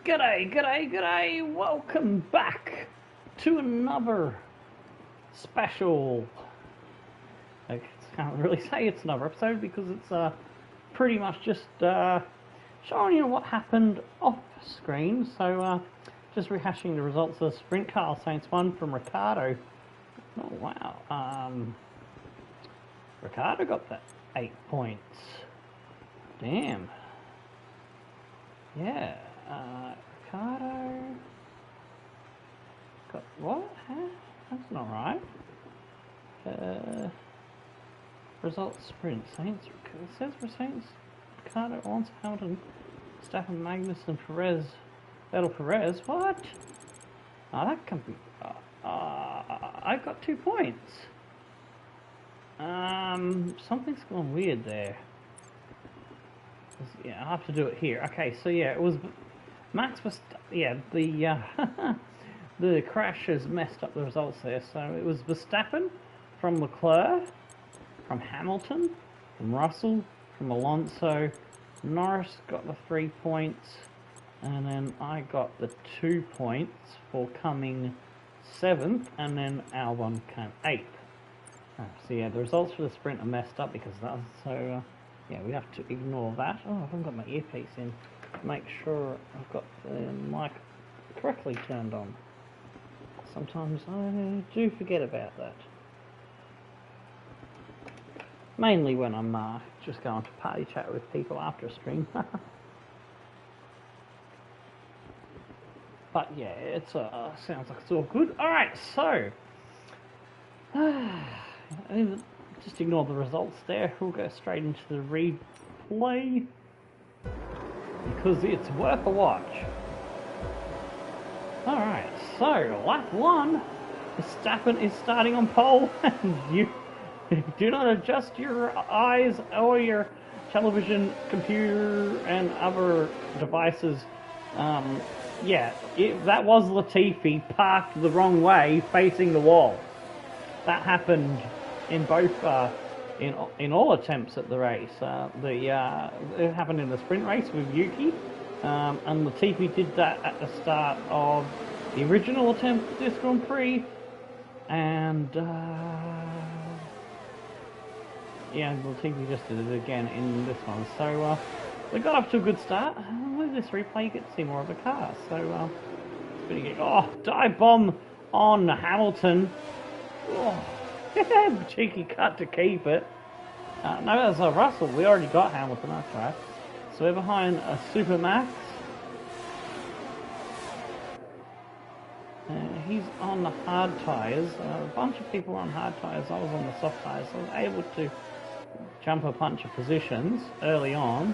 G'day, g'day, g'day! Welcome back to another special. I can't really say it's another episode because it's pretty much just showing you what happened off screen. So just rehashing the results of the sprint car. Saints won from Ricardo. Oh wow! Ricardo got that 8 points. Damn. Yeah. Ricardo got what? Huh? That's not right. Results sprint. Saints. It says for Saints. Ricardo, Alonso, Hamilton, Staffen, Magnussen, Perez, Vettel, Perez. What? Oh, that can't be. I got 2 points. Something's gone weird there. Yeah, I'll have to do it here. Okay, so yeah, it was Max was the crash has messed up the results there. So it was Verstappen from Leclerc, from Hamilton, from Russell, from Alonso. Norris got the 3 points, and then I got the 2 points for coming 7th, and then Albon came 8th. So yeah, the results for the sprint are messed up because of that. So yeah, we have to ignore that. Oh, I haven't got my earpiece in. Make sure I've got the mic correctly turned on. Sometimes I do forget about that. Mainly when I'm just going to party chat with people after a stream. But yeah, it's sounds like it's all good. Alright, so just ignore the results there. We'll go straight into the replay because it's worth a watch. Alright, so lap 1, Verstappen is starting on pole, and you do not adjust your eyes or your television, computer, and other devices. Yeah, that was Latifi parked the wrong way, facing the wall. That happened in both, in all attempts at the race. It happened in the sprint race with Yuki, and Latifi did that at the start of the original attempt at this Grand Prix, and yeah, Latifi just did it again in this one. So they got off to a good start. With this replay, you get to see more of the car. So it's pretty good. Oh, dive bomb on Hamilton. Oh. Cheeky cut to keep it. No, that's a Russell. We already got Hamilton, that's right. So we're behind a Supermax. He's on the hard tyres. A bunch of people are on hard tyres. I was on the soft tyres. So I was able to jump a bunch of positions early on.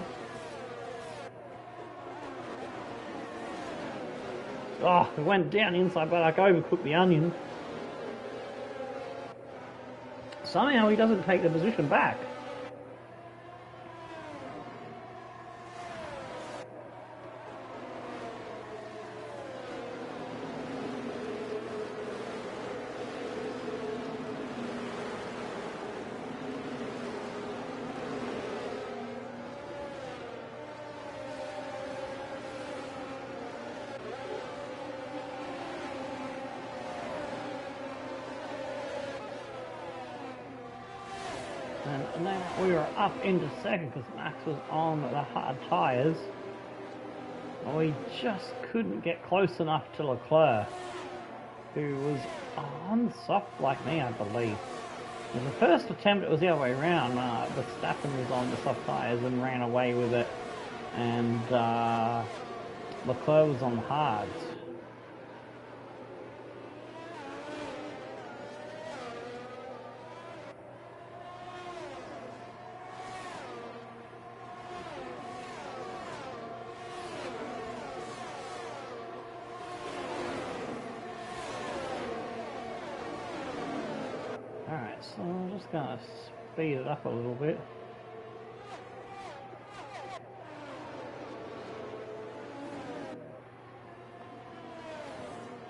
Oh, it went down inside, but I overcooked the onion. Somehow he doesn't take the position back. And now we were up into second because Max was on the hard tyres. We just couldn't get close enough to Leclerc, who was on soft like me, I believe. In the first attempt, it was the other way around. Verstappen was on the soft tyres and ran away with it, and Leclerc was on the hards. Alright, so I'm just going to speed it up a little bit.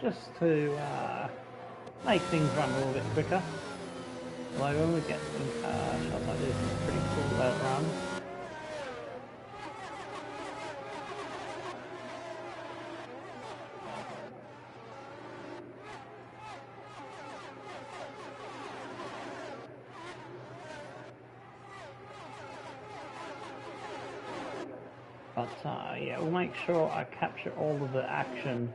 Just to make things run a little bit quicker. Although when we get some shots like this, it's pretty cool to let it run. But yeah, we'll make sure I capture all of the action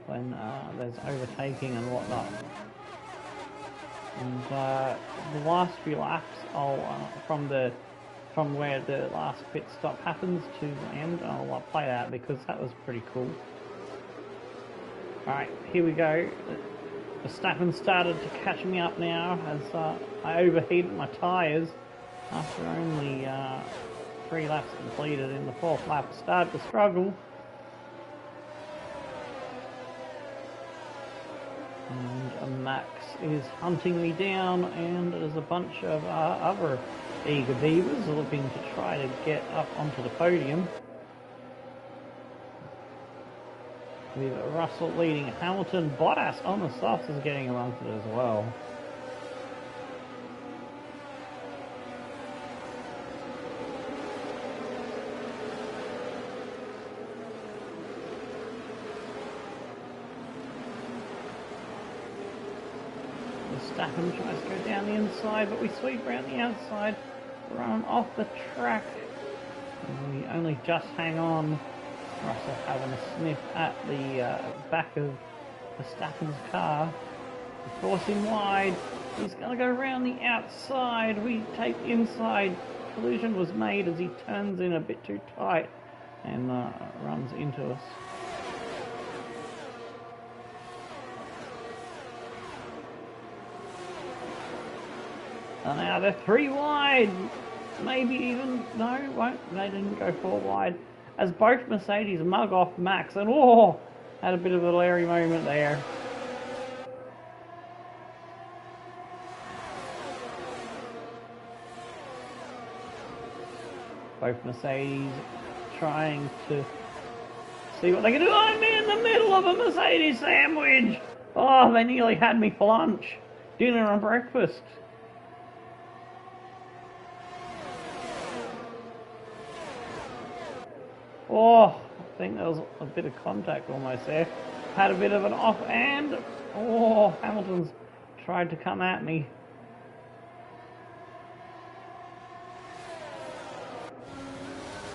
when there's overtaking and whatnot. And the last few laps, I'll from where the last pit stop happens to the end, I'll play that because that was pretty cool. Alright, here we go. Verstappen started to catch me up now as I overheated my tyres after only 3 laps completed. In the 4th lap, started to struggle. And Max is hunting me down, and there's a bunch of other eager beavers looking to try to get up onto the podium. With Russell leading Hamilton. Bottas on the softs is getting amongst it as well. Verstappen tries to go down the inside, but we sweep around the outside, run off the track. And we only just hang on. Russell having a sniff at the back of Verstappen's car. We force him wide. He's going to go around the outside. We take inside. Collision was made as he turns in a bit too tight and runs into us. And now they're 3 wide. Maybe even, no, won't. They didn't go 4 wide. As both Mercedes mug off Max, and oh, had a bit of a Larry moment there. Both Mercedes trying to see what they can do. I'm in the middle of a Mercedes sandwich. Oh, they nearly had me for lunch, dinner and breakfast. Oh, I think there was a bit of contact almost there. Had a bit of an off, and oh, Hamilton's tried to come at me.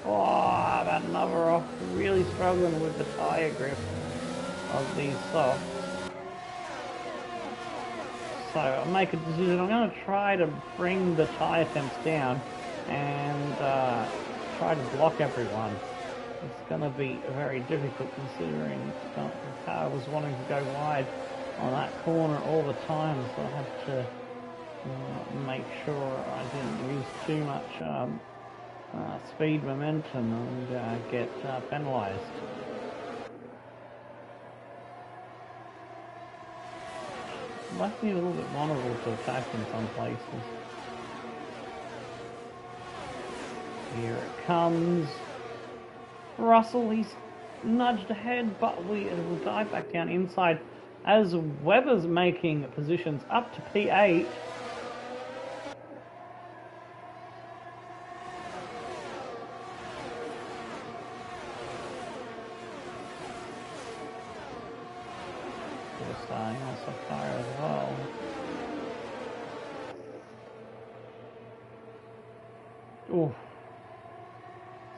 Oh, I've had another off. Really struggling with the tyre grip of these softs. So I'll make a decision. I'm going to try to bring the tyre temps down and try to block everyone. It's going to be very difficult considering the car was wanting to go wide on that corner all the time, so I have to make sure I didn't use too much speed momentum and get penalised. Left me a little bit vulnerable to attack in some places. Here it comes. Russell, he's nudged ahead, but we will dive back down inside as Webber's making positions up to P8. We're starting on Sapphire as well. Ooh.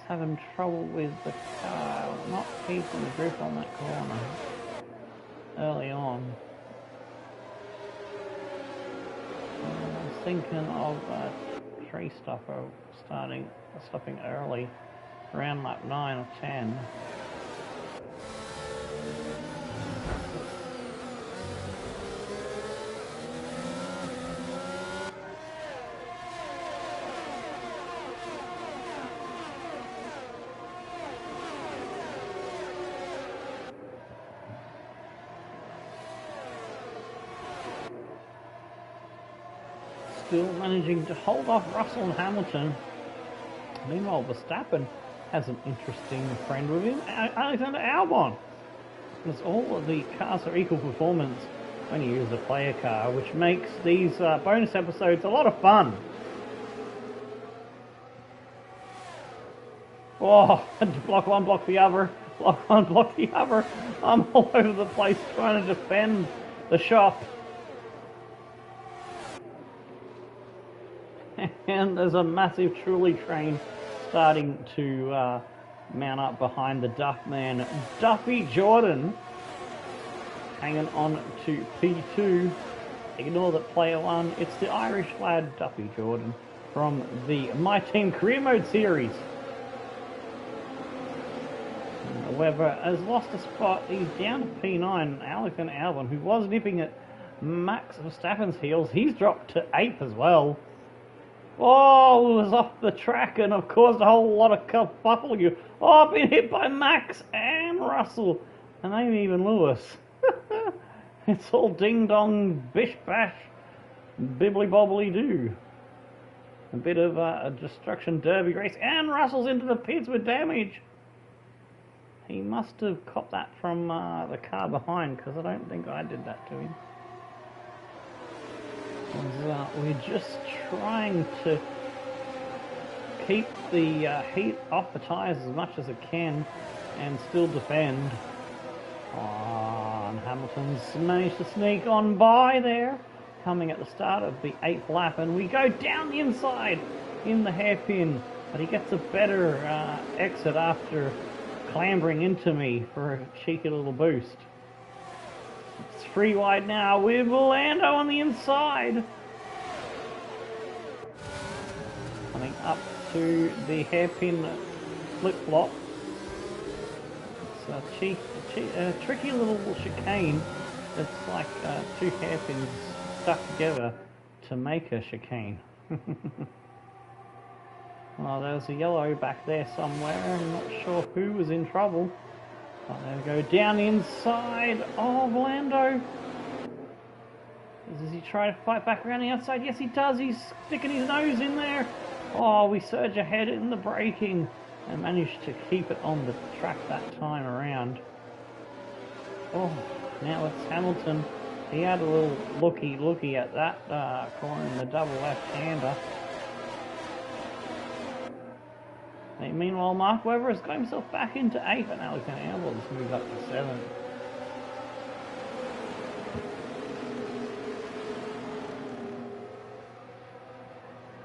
Having trouble with the car, not keeping the grip on that corner early on. I was thinking of a tree stopper stopping early, around lap 9 or 10. Still managing to hold off Russell and Hamilton. Meanwhile, Verstappen has an interesting friend with him, Alexander Albon. Because all of the cars are equal performance when you use a player car, which makes these bonus episodes a lot of fun. Oh, block one, block the other, block one, block the other. I'm all over the place trying to defend the shop. And there's a massive trolley train starting to mount up behind the Duff man, Duffy Jordan, hanging on to P2. Ignore that player one. It's the Irish lad Duffy Jordan from the My Team Career Mode series. Weber has lost a spot. He's down to P9. Alexander Albon, who was nipping at Max Verstappen's heels, he's dropped to 8th as well. Oh, it was off the track and have caused a whole lot of kerfuffle. Oh, been hit by Max and Russell and maybe even Lewis. It's all ding dong, bish bash, bibbly bobbly doo. A bit of a destruction derby race, and Russell's into the pits with damage. He must have copped that from the car behind, because I don't think I did that to him. We're just trying to keep the heat off the tyres as much as it can and still defend. Oh, and Hamilton's managed to sneak on by there, coming at the start of the 8th lap, and we go down the inside in the hairpin, but he gets a better exit after clambering into me for a cheeky little boost. It's free wide now with Lando on the inside. Coming up to the hairpin flip-flop. It's a tricky little chicane. It's like two hairpins stuck together to make a chicane. Well, there's a yellow back there somewhere. I'm not sure who was in trouble. But there we go, down the inside of Lando. Does he try to fight back around the outside? Yes, he does. He's sticking his nose in there. Oh, we surge ahead in the braking and managed to keep it on the track that time around. Oh, now it's Hamilton. He had a little looky at that corner in the double left-hander. Meanwhile, Mark Webber has got himself back into 8th, and Alexander Albon has moved up to 7th.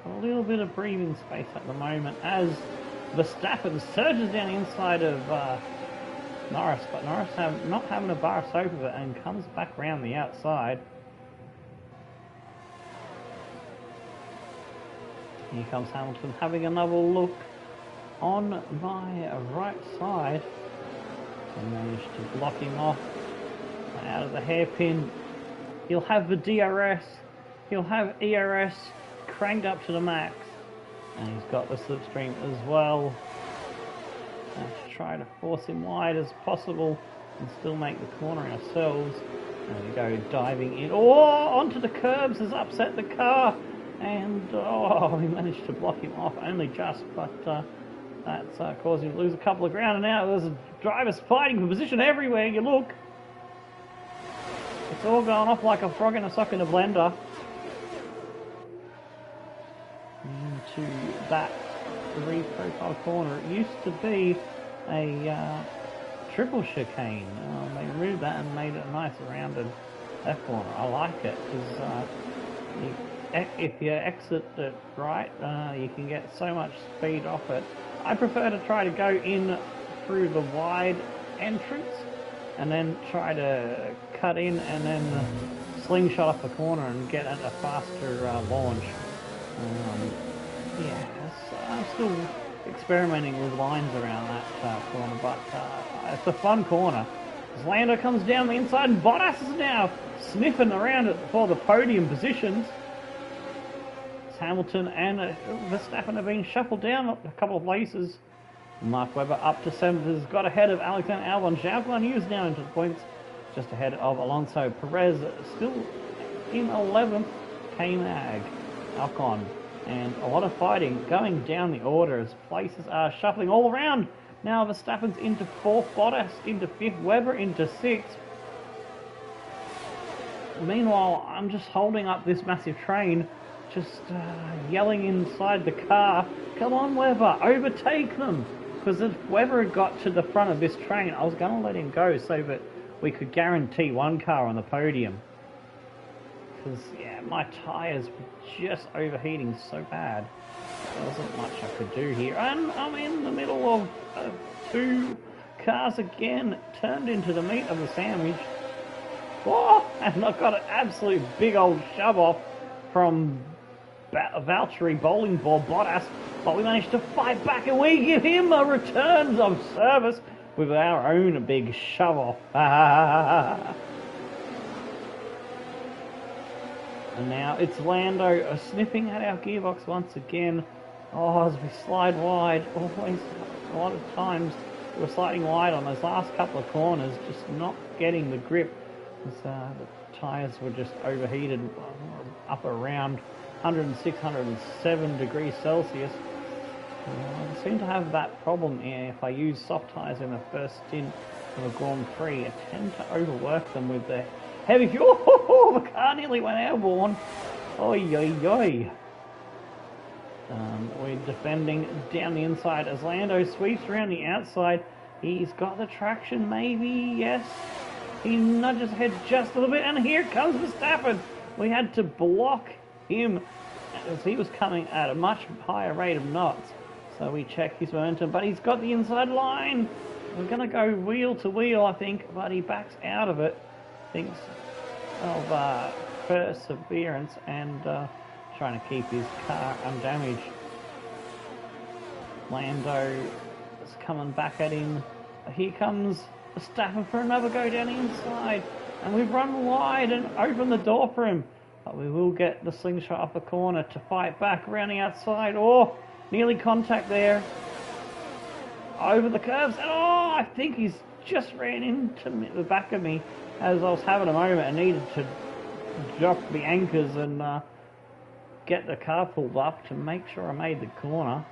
A little bit of breathing space at the moment as Verstappen surges down the inside of Norris, but Norris not having a bar soap of it and comes back around the outside. Here comes Hamilton having another look on my right side. I managed to block him off out of the hairpin. He'll have the DRS, he'll have ERS cranked up to the max, and he's got the slipstream as well. Let's try to force him wide as possible and still make the corner ourselves. There we go, diving in. Oh, onto the curbs has upset the car, and oh, we managed to block him off only just, but that's caused him to lose a couple of ground, and now there's drivers fighting for position everywhere you look. It's all going off like a frog in a sock in a blender. Into that 3-profile corner. It used to be a triple chicane. They removed that and made it a nice rounded left corner. I like it because if you exit it right, you can get so much speed off it. I prefer to try to go in through the wide entrance and then try to cut in and then slingshot off the corner and get a faster launch. Yeah, I'm still experimenting with lines around that corner, but it's a fun corner. As Lando comes down the inside, and Bottas is now sniffing around it for the podium positions. Hamilton and Verstappen have been shuffled down a couple of places. Mark Webber up to 7th has got ahead of Alexander Albon. Zhao Guanyu is now into the points, just ahead of Alonso. Perez still in 11th. K-Mag, Alcon, and a lot of fighting going down the order as places are shuffling all around. Now Verstappen's into 4th, Bottas into 5th, Webber into 6th. Meanwhile, I'm just holding up this massive train, just yelling inside the car, come on Webber, overtake them! Because if Webber had got to the front of this train, I was going to let him go so that we could guarantee one car on the podium. Because, yeah, my tyres were just overheating so bad. there wasn't much I could do here. And I'm in the middle of two cars again, turned into the meat of the sandwich. Oh, and I got an absolute big old shove off from Valtteri bowling ball Bottas, but we managed to fight back and we give him a return of service with our own big shove off. And now it's Lando sniffing at our gearbox once again. Oh, as we slide wide, always a lot of times we're sliding wide on those last couple of corners, just not getting the grip. The tyres were just overheated up around 106, 107 degrees Celsius. I seem to have that problem if I use soft tyres in the first stint of a Grand Prix. I tend to overwork them with the heavy fuel. The car nearly went airborne. Oi, oi, oi. We're defending down the inside as Lando sweeps around the outside. He's got the traction, maybe, yes. He nudges ahead just a little bit, and here comes Verstappen. We had to block him as he was coming at a much higher rate of knots. So we check his momentum, but he's got the inside line. We're going to go wheel to wheel, I think, but he backs out of it. Thinks of perseverance and trying to keep his car undamaged. Lando is coming back at him. Here comes Verstappen for another go down the inside, and we've run wide and opened the door for him, but we will get the slingshot off the corner to fight back around the outside. Oh, nearly contact there over the curves, and oh, I think he's just ran into the back of me as I was having a moment and needed to drop the anchors and get the car pulled up to make sure I made the corner.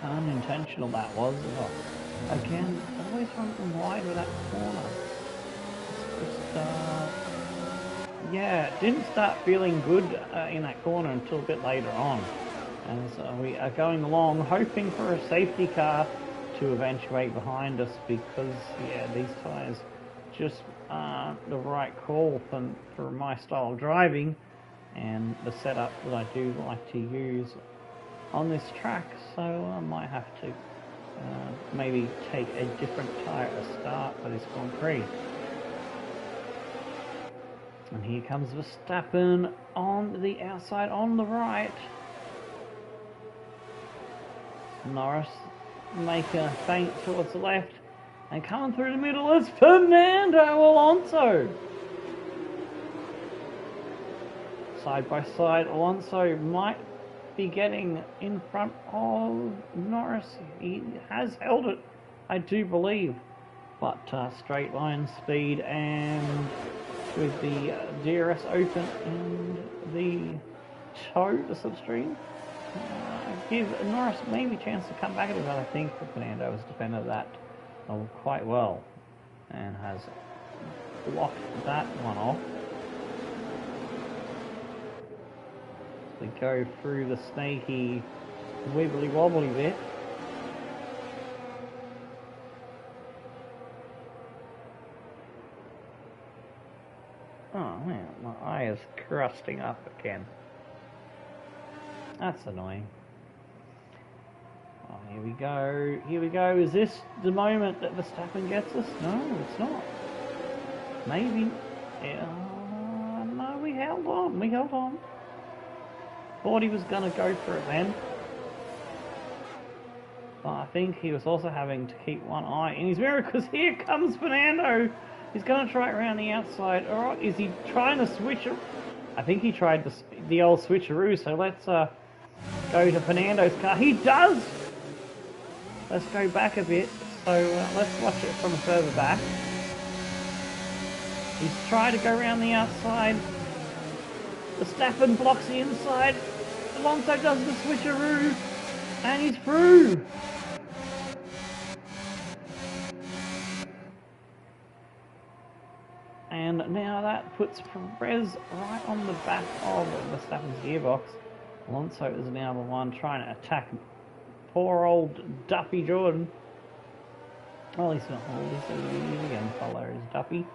Unintentional that was. Oh, again, always running wide with that corner. It's just, yeah, it didn't start feeling good in that corner until a bit later on. As we are going along, hoping for a safety car to eventuate behind us, because, yeah, these tyres just aren't the right call for my style of driving and the setup that I do like to use on this track. So I might have to maybe take a different tyre to start for this Grand Prix. And here comes Verstappen on the outside, on the right. Norris make a feint towards the left, and coming through the middle is Fernando Alonso. Side by side, Alonso might be getting in front of Norris. He has held it, I do believe, but straight line speed, and with the DRS open and the toe, the slipstream, give Norris maybe a chance to come back at it, but I think Fernando has defended that quite well and has blocked that one off. We go through the snaky wibbly wobbly bit. Oh man, my eye is crusting up again. That's annoying. Oh, here we go. Here we go. Is this the moment that Verstappen gets us? No, it's not. Maybe. No, we held on. We held on. Thought he was going to go for it then. But I think he was also having to keep one eye in his mirror, because here comes Fernando. He's going to try it around the outside. Alright, is he trying to switch it? I think he tried the old switcheroo, so let's go to Fernando's car. He does! Let's go back a bit. So let's watch it from further back. He's trying to go around the outside. Verstappen blocks the inside. Alonso does the switcheroo, and he's through. And now that puts Perez right on the back of Verstappen's gearbox. Alonso is now the one trying to attack poor old Duffy Jordan. Well, he's not old, he's a young fellow, is Duffy.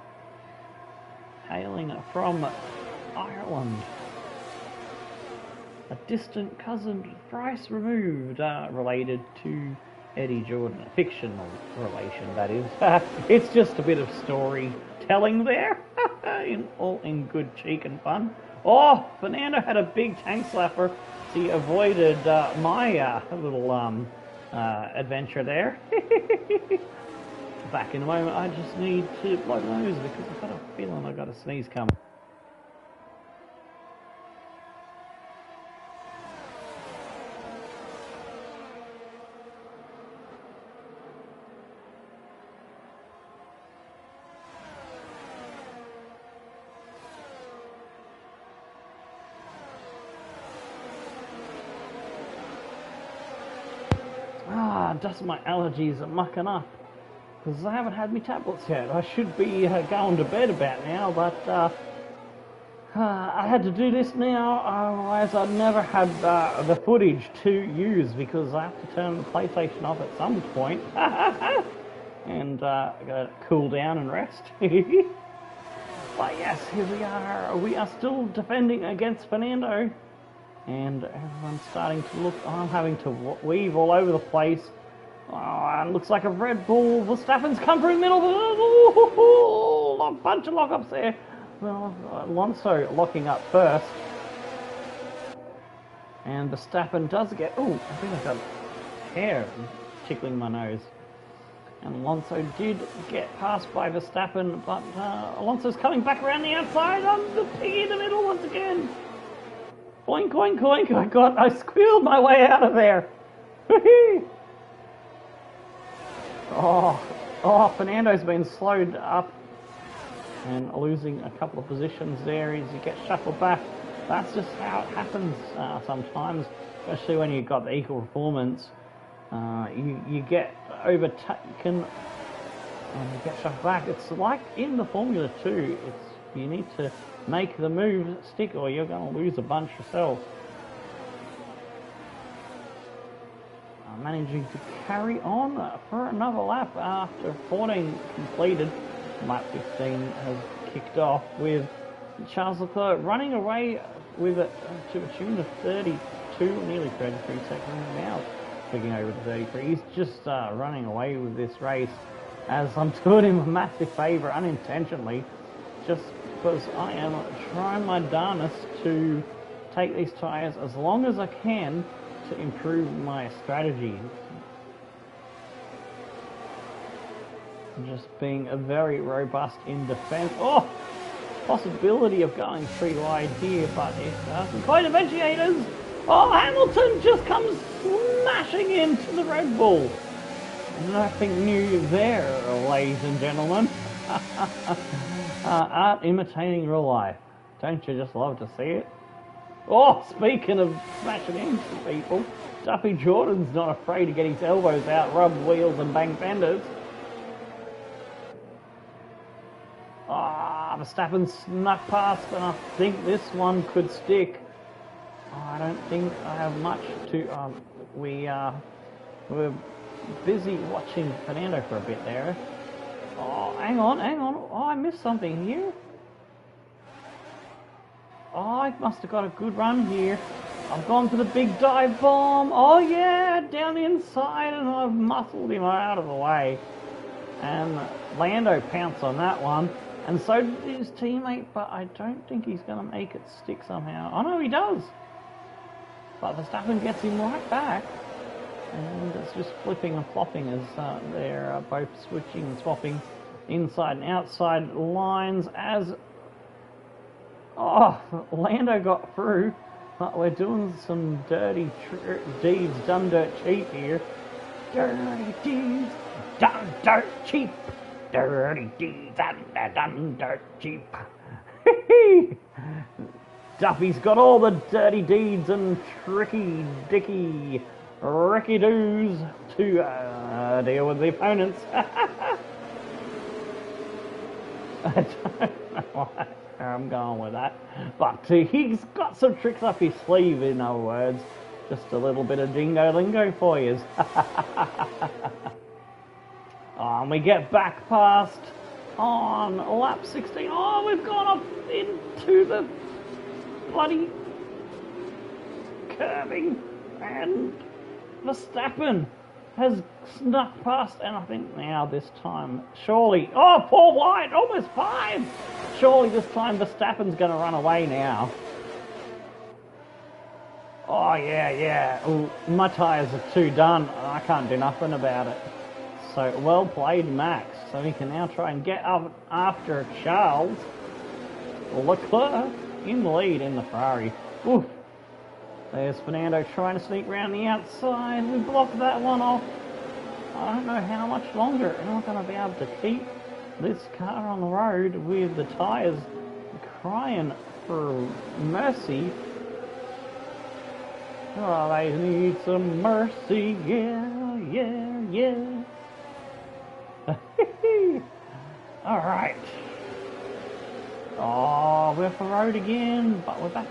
Hailing from Ireland. a distant cousin thrice removed, related to Eddie Jordan. A fictional relation, that is. It's just a bit of storytelling there, all in good cheek and fun. Oh, Fernando had a big tank slapper. He avoided my little adventure there. Back in a moment. I just need to blow my nose because I've got a feeling I've got a sneeze coming. Just my allergies are mucking up because I haven't had my tablets yet. I should be going to bed about now, but I had to do this now, otherwise I'd never had the footage to use because I have to turn the PlayStation off at some point and I gotta cool down and rest. But yes, here we are. We are still defending against Fernando, and everyone's starting to look. I'm having to weave all over the place. Oh, it looks like a Red Bull. Verstappen's come through the middle. A bunch of lockups there. Well, Alonso locking up first. And Verstappen does get... Oh, I think I've got hair tickling my nose. And Alonso did get passed by Verstappen, but Alonso's coming back around the outside. I'm the piggy in the middle once again. Boink, boink, boink. I squealed my way out of there. Oh, Fernando's been slowed up and losing a couple of positions there as he gets shuffled back. That's just how it happens sometimes, especially when you've got the equal performance. You get overtaken and you get shuffled back. It's like in the Formula 2, you need to make the move stick or you're going to lose a bunch yourself. Managing to carry on for another lap after 14 completed. Lap 15 has kicked off with Charles Leclerc running away with it to a tune of 32, nearly 33 seconds now, picking over to 33. He's just running away with this race as I'm doing him a massive favour unintentionally, just because I am trying my darnest to take these tyres as long as I can to improve my strategy. I'm just being a very robust in defence. Oh, possibility of going 3 wide here, but it doesn't quite eventuators. Oh, Hamilton just comes smashing into the Red Bull. Nothing new there, ladies and gentlemen. Art imitating real life. Don't you just love to see it? Oh, speaking of smashing into people, Duffy Jordan's not afraid to get his elbows out, rub wheels and bang fenders. Ah, Verstappen snuck past, and I think this one could stick. I don't think I have much to... we're busy watching Fernando for a bit there. Oh, hang on. Oh, I missed something here. Oh, I must have got a good run here. I've gone for the big dive bomb. Oh yeah, down the inside, and I've muscled him out of the way. And Lando pounced on that one, and so did his teammate, but I don't think he's going to make it stick somehow. Oh no, he does. But Verstappen gets him right back. And it's just flipping and flopping as they're both switching and swapping inside and outside lines as... Oh, Lando got through, but we're doing some dirty deeds done dirt cheap here. Dirty deeds done dirt cheap. Dirty deeds done dirt cheap. Duffy's got all the dirty deeds and tricky dicky Ricky doos to deal with the opponents. I don't know where I'm going with that, but he's got some tricks up his sleeve, in other words. Just a little bit of jingo lingo for you. And we get back past on lap 16. Oh, we've gone up into the bloody curving, and Verstappen has snuck past, and I think now this time, surely, oh, 4 wide, almost 5! Surely this time Verstappen's going to run away now. Oh, yeah. Ooh, my tyres are too done, and I can't do nothing about it. So, well played, Max. So he can now try and get up after Charles Leclerc in the lead in the Ferrari. Oof. There's Fernando trying to sneak round the outside. We blocked that one off. I don't know how much longer. I'm not going to be able to keep this car on the road with the tyres crying for mercy. Oh, they need some mercy. Yeah. Alright. Oh, we're off the road again, but we're back.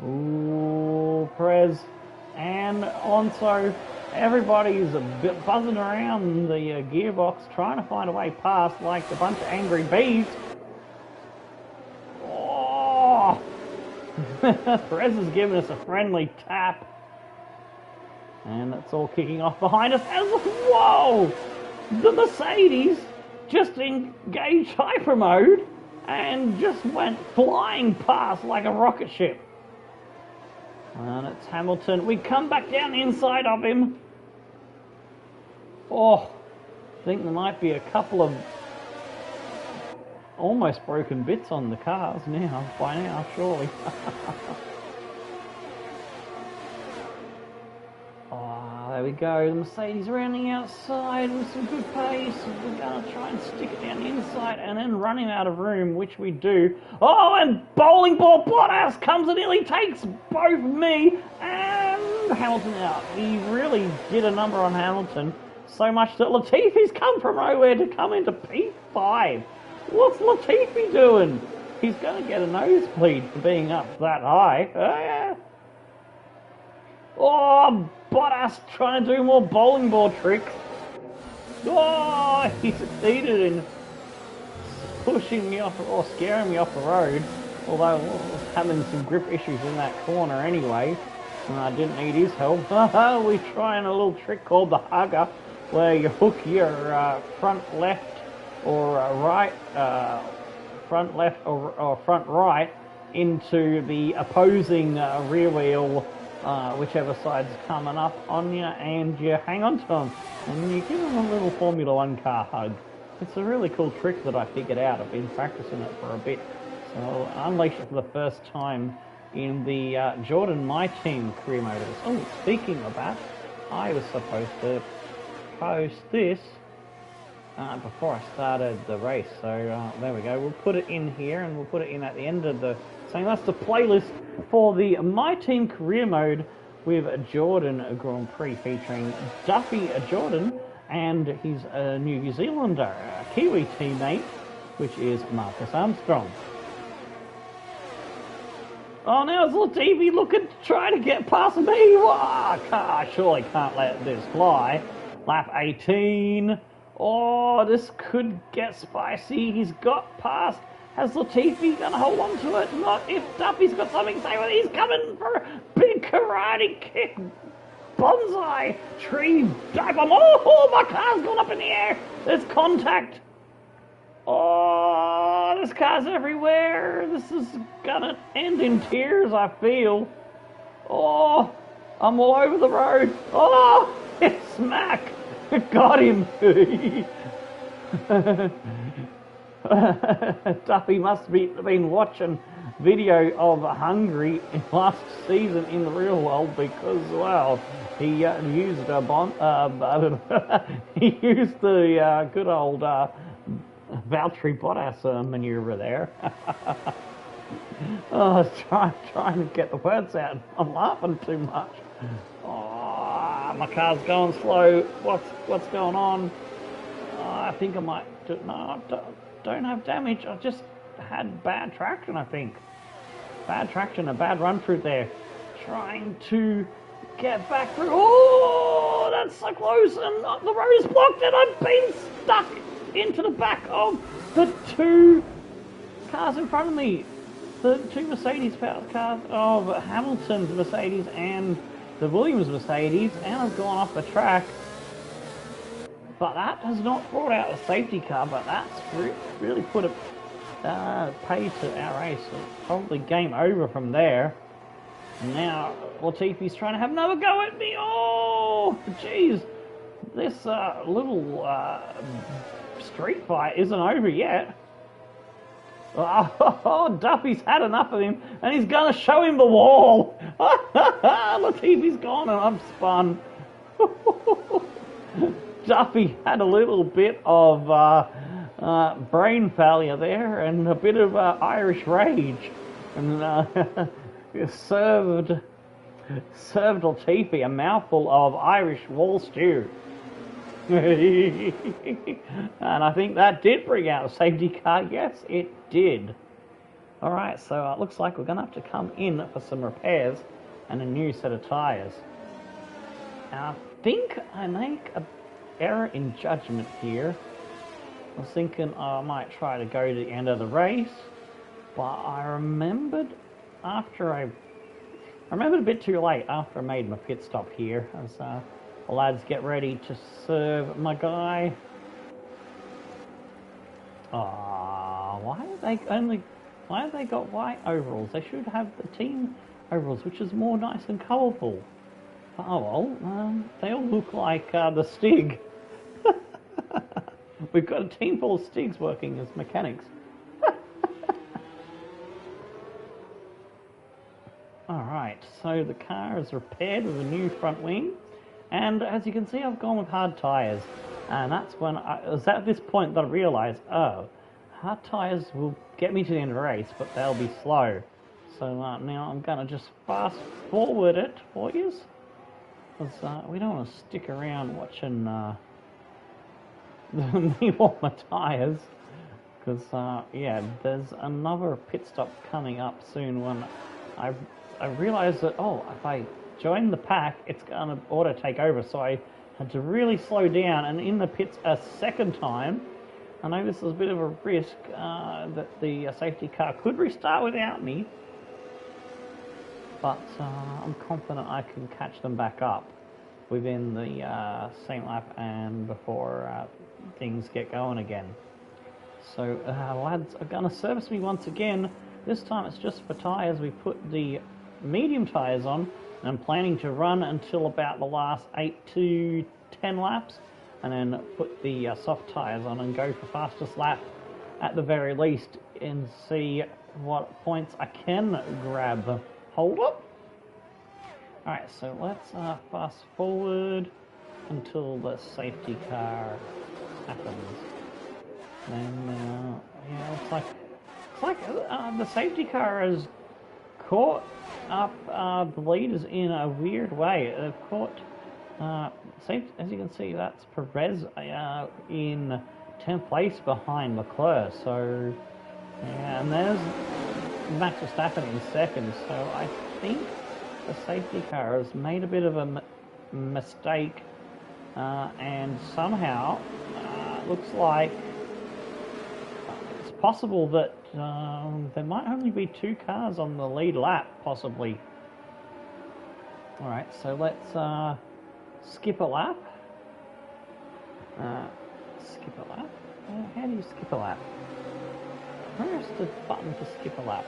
Ooh, Perez and Alonso. Everybody's a bit buzzing around the gearbox, trying to find a way past like a bunch of angry bees. Oh! Perez is giving us a friendly tap. And it's all kicking off behind us. As whoa! The Mercedes just engaged hyper mode and just went flying past like a rocket ship. And it's Hamilton. We come back down the inside of him. Oh, I think there might be a couple of almost broken bits on the cars by now, surely. Oh, there we go. The Mercedes around the outside with some good pace. We're going to try and stick it down the inside and then run him out of room, which we do. Oh, and bowling ball Bottas comes and nearly takes both me and Hamilton out. He really did a number on Hamilton. So much that Latifi's come from nowhere to come into P5. What's Latifi doing? He's going to get a nosebleed for being up that high. Oh, yeah. Oh, Bottas trying to do more bowling ball tricks. Oh, he succeeded in pushing me off or scaring me off the road. Although I was having some grip issues in that corner anyway. And I didn't need his help. We're trying a little trick called the hugger, where you hook your front left or front left or front right into the opposing rear wheel, whichever side's coming up on you, and you hang on to them and you give them a little Formula 1 car hug. It's a really cool trick that I figured out. I've been practicing it for a bit, so I unleashed it for the first time in the Jordan My Team career motors. Oh, speaking of that, I was supposed to post this before I started the race, so there we go. We'll put it in here and we'll put it in at the end of the thing. That's the playlist for the My Team career mode with Jordan Grand Prix, featuring Duffy Jordan and his New Zealander Kiwi teammate, which is Marcus Armstrong. Oh, now it's Latifi looking to try to get past me. I surely can't let this fly. Lap 18. Oh, this could get spicy. He's got past. Has Latifi going to hold on to it? Not if Duffy's got something to say with it. He's coming for a big karate kick. Bonsai tree dive bomb. Oh, my car's gone up in the air. There's contact. Oh, this car's everywhere. This is going to end in tears, I feel. Oh, I'm all over the road. Oh, smack. Got him. Duffy must have been watching video of Hungary last season in the real world, because, well, he used he used the good old Valtteri Bottas maneuver there. Oh, trying to get the words out. I'm laughing too much. Oh, my car's going slow. What's going on? Oh, I think I might. No, don't have damage. I just had bad traction, I think. Bad traction, a bad run through there. Trying to get back through. Oh, that's so close, and the road is blocked, and I've been stuck into the back of the two cars in front of me. the two Mercedes powered cars of Hamilton's Mercedes and the Williams Mercedes, and have gone off the track. But that has not brought out a safety car, but that's really put a pay to our race. So probably game over from there. And now Latifi's trying to have another go at me. Oh, jeez. This little street fight isn't over yet. Oh, Duffy's had enough of him, and he's going to show him the wall. Latifi's gone, and I'm spun. Duffy had a little bit of brain failure there, and a bit of Irish rage, and served Latifi a mouthful of Irish wall stew. And I think that did bring out a safety car. Yes, it did. Alright, so it looks like we're going to have to come in for some repairs and a new set of tyres. I think I make an error in judgment here. I was thinking I might try to go to the end of the race, but I remembered a bit too late after I made my pit stop here, as the lads get ready to serve my guy. Why have they got white overalls? They should have the team overalls, which is more nice and colourful. Oh well, they all look like the Stig. We've got a team full of Stigs working as mechanics. Alright, so the car is repaired with a new front wing, and as you can see I've gone with hard tyres, and that's when it was at this point that I realised, oh, hard tyres will get me to the end of the race, but they'll be slow. So now I'm going to just fast forward it for you, because we don't want to stick around watching me want my tyres, because yeah, there's another pit stop coming up soon when I realised that, oh, if I join the pack, it's going to auto take over, so I had to really slow down and in the pits a second time. I know this is a bit of a risk that the safety car could restart without me, but I'm confident I can catch them back up within the same lap and before things get going again. So lads are going to service me once again. This time it's just for tyres. We put the medium tyres on, and I'm planning to run until about the last 8 to 10 laps, and then put the soft tyres on and go for fastest lap at the very least, and see what points I can grab. Hold up. Alright, so let's fast forward until the safety car happens. Then yeah, it's like the safety car has caught up the leaders in a weird way. They've caught, as you can see, that's Perez in 10th place behind Leclerc. So, yeah, and there's Max Verstappen in second. So I think the safety car has made a bit of a mistake, and somehow looks like it's possible that there might only be 2 cars on the lead lap, possibly. Alright, so let's skip a lap. Skip a lap? How do you skip a lap? Where's the button to skip a lap?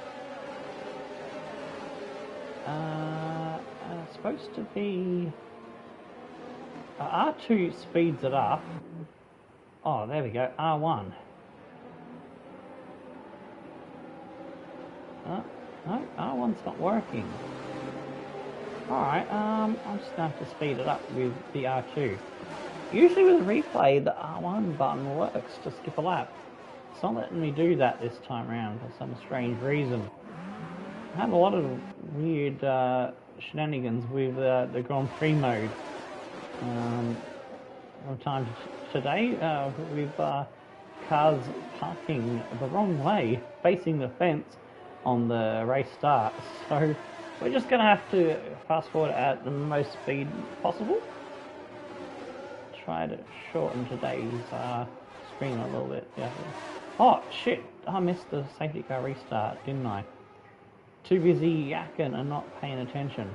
It's supposed to be... R2 speeds it up. Oh, there we go, R1. No, R1's not working. Alright, I'm just going to have to speed it up with the R2. Usually with a replay, the R1 button works to skip a lap. It's not letting me do that this time around for some strange reason. I had a lot of weird shenanigans with the Grand Prix mode. One time today, with cars parking the wrong way, facing the fence on the race start. So we're just going to have to fast forward at the most speed possible. Try to shorten today's screen a little bit. Yeah. Oh shit, I missed the safety car restart, didn't I? too busy yakking and not paying attention.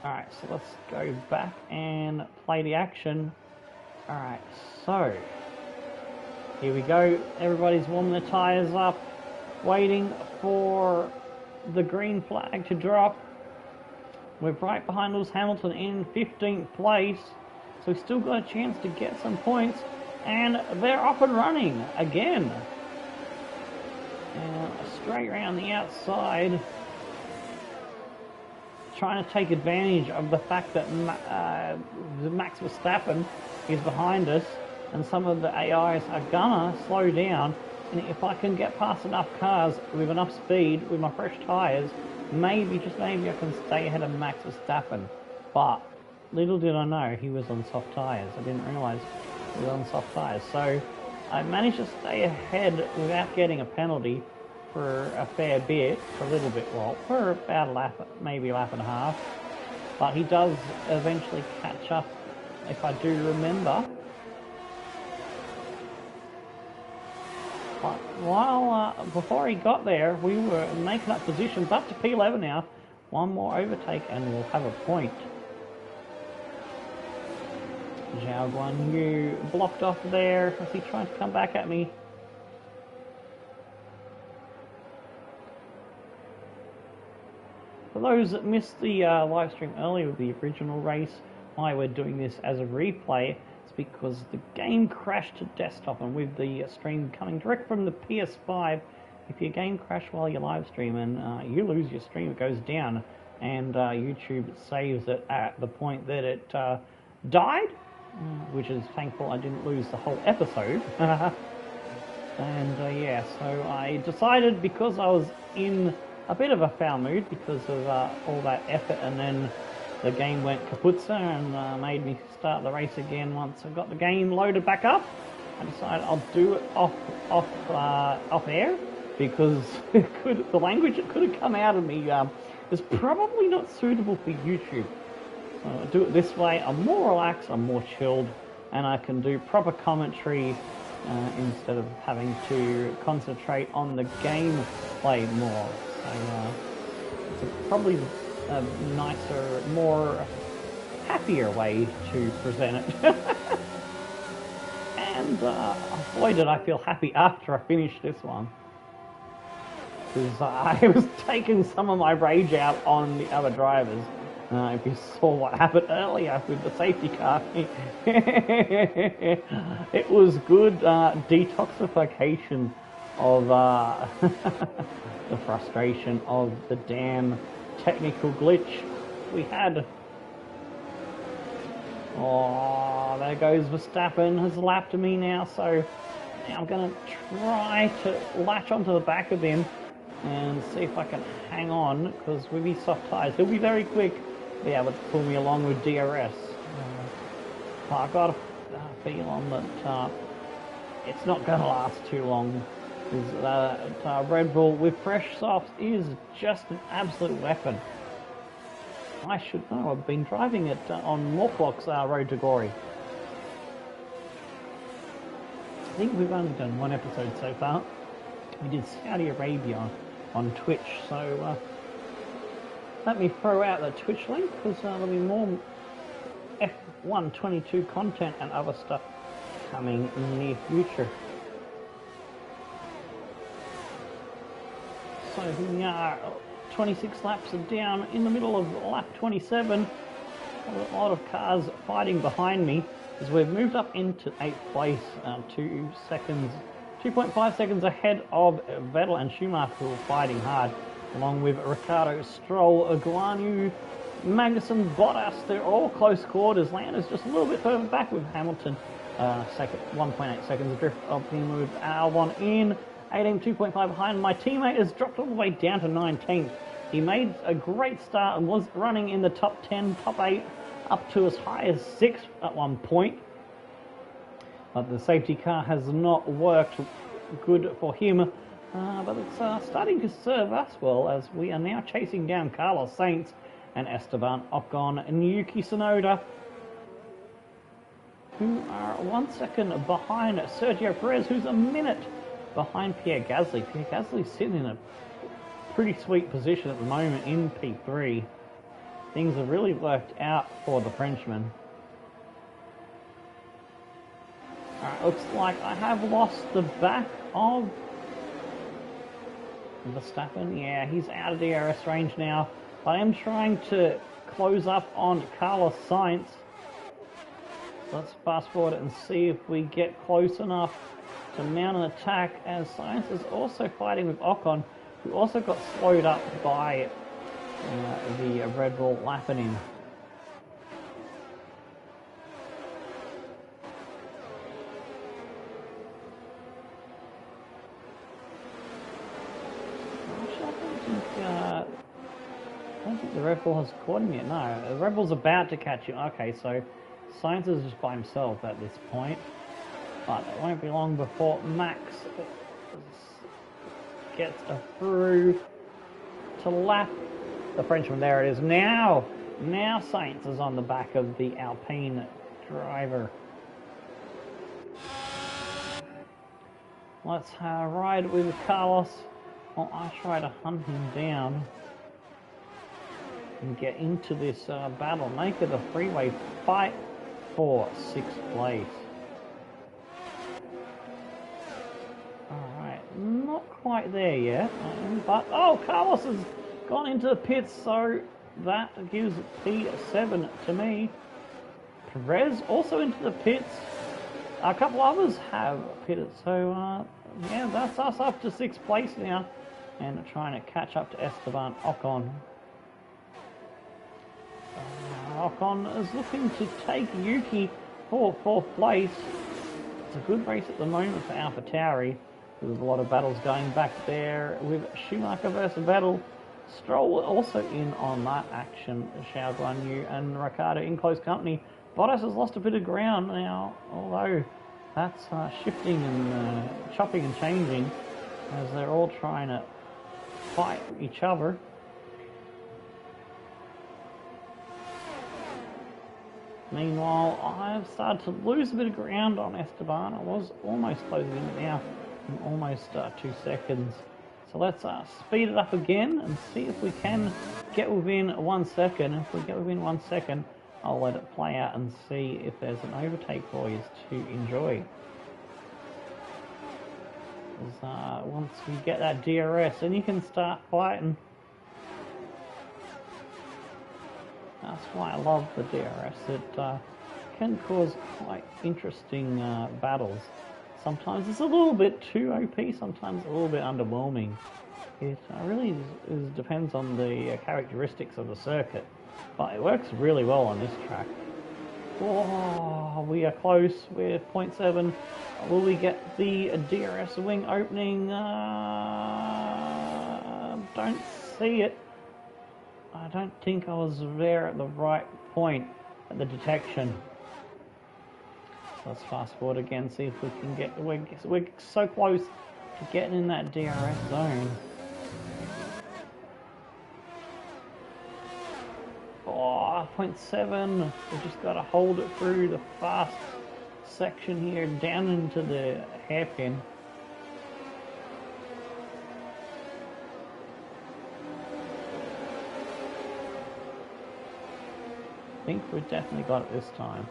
Alright, so let's go back and play the action. Alright, so here we go. Everybody's warming their tyres up, waiting for the green flag to drop. We're right behind Lewis Hamilton in 15th place, so we've still got a chance to get some points, and they're off and running again. And straight around the outside, trying to take advantage of the fact that Max Verstappen is behind us, and some of the AIs are gonna slow down. And if I can get past enough cars with enough speed with my fresh tyres, maybe, just maybe, I can stay ahead of Max Verstappen. But little did I know he was on soft tyres. I didn't realise he was on soft tyres. So I managed to stay ahead without getting a penalty for a fair bit, for a little bit, well, for about a lap, maybe a lap and a half. But he does eventually catch up, if I do remember. But while, before he got there, we were making up positions up to P11 now. One more overtake and we'll have a point. Zhao Guan Yu blocked off there as he tried to come back at me. For those that missed the live stream earlier with the original race, why we're doing this as a replay, it's because the game crashed to desktop, and with the stream coming direct from the PS5, if your game crashed while you live stream and you lose your stream, it goes down, and YouTube saves it at the point that it died, which is thankful I didn't lose the whole episode. And yeah, so I decided, because I was in a bit of a foul mood because of all that effort, and then the game went kaputza and made me start the race again once I got the game loaded back up. I decided I'll do it off air, because the language that could have come out of me is probably not suitable for YouTube. So I do it this way. I'm more relaxed, I'm more chilled, and I can do proper commentary instead of having to concentrate on the gameplay more. So it's probably a nicer, more happier way to present it. And boy, did I feel happy after I finished this one, because I was taking some of my rage out on the other drivers. If you saw what happened earlier with the safety car, it was good detoxification of the frustration of the damn technical glitch we had. Oh, there goes Verstappen, has lapped me now, so now I'm going to try to latch onto the back of him and see if I can hang on, because with his soft tyres, he'll be very quick, be able to pull me along with DRS. But I've got a feeling that it's not going to last too long. Red Bull with fresh softs is just an absolute weapon. I should know, I've been driving it on Morclock's Road to Glory. I think we've only done one episode so far. We did Saudi Arabia on Twitch, so let me throw out the Twitch link, because there'll be more F122 content and other stuff coming in the near future. So we are 26 laps are down, in the middle of lap 27. A lot of cars fighting behind me, as we've moved up into 8th place, 2.5 seconds ahead of Vettel and Schumacher, who are fighting hard, along with Ricciardo, Stroll, Guan Yu, Magnussen, Bottas. They're all close quarters. Lando's just a little bit further back with Hamilton, 1.8 seconds adrift of him with Albon in 18, 2.5 behind. My teammate has dropped all the way down to 19th. He made a great start and was running in the top 10, top 8, up to as high as 6th at one point. But the safety car has not worked good for him. But it's starting to serve us well, as we are now chasing down Carlos Sainz and Esteban Ocon and Yuki Tsunoda, who are 1 second behind Sergio Perez, who's a minute behind Pierre Gasly. Pierre Gasly's sitting in a pretty sweet position at the moment in P3. Things have really worked out for the Frenchman. Alright, looks like I have lost the back of Verstappen. Yeah, he's out of DRS range now. But I am trying to close up on Carlos Sainz. Let's fast forward and see if we get close enough to mount an attack, as Sainz is also fighting with Ocon, who also got slowed up by the Red Bull lapping him. I don't think the Red Bull has caught him yet. No, the Red Bull's about to catch him. Okay, so Sainz is just by himself at this point. But it won't be long before Max gets through to lap the Frenchman. There it is. Now Sainz is on the back of the Alpine driver. Let's ride with Carlos while I try to hunt him down and get into this battle. Make it a three-way fight for 6th place. Alright, not quite there yet, but oh, Carlos has gone into the pits, so that gives P7 to me. Perez also into the pits. A couple others have pitted, so yeah, that's us up to 6th place now, and trying to catch up to Esteban Ocon. Ocon is looking to take Yuki for 4th place. It's a good race at the moment for AlphaTauri. There's a lot of battles going back there with Schumacher versus Vettel. Stroll also in on that action. Xiao Guanyu and Ricciardo in close company. Bottas has lost a bit of ground now, although that's shifting and chopping and changing as they're all trying to fight each other. Meanwhile, I've started to lose a bit of ground on Esteban. I was almost closing in now. I'm almost 2 seconds. So let's speed it up again and see if we can get within 1 second. If we get within 1 second, I'll let it play out and see if there's an overtake for you to enjoy. Once we get that DRS, then you can start fighting. That's why I love the DRS. It can cause quite interesting battles. Sometimes it's a little bit too OP, sometimes a little bit underwhelming. It really depends on the characteristics of the circuit, but it works really well on this track. Oh, we are close. We're 0.7. Will we get the DRS wing opening? Don't see it. I don't think I was there at the right point at the detection. Let's fast forward again, see if we can get... We're so close to getting in that DRS zone. Oh, 0.7. We've just got to hold it through the fast section here, down into the hairpin. I think we've definitely got it this time.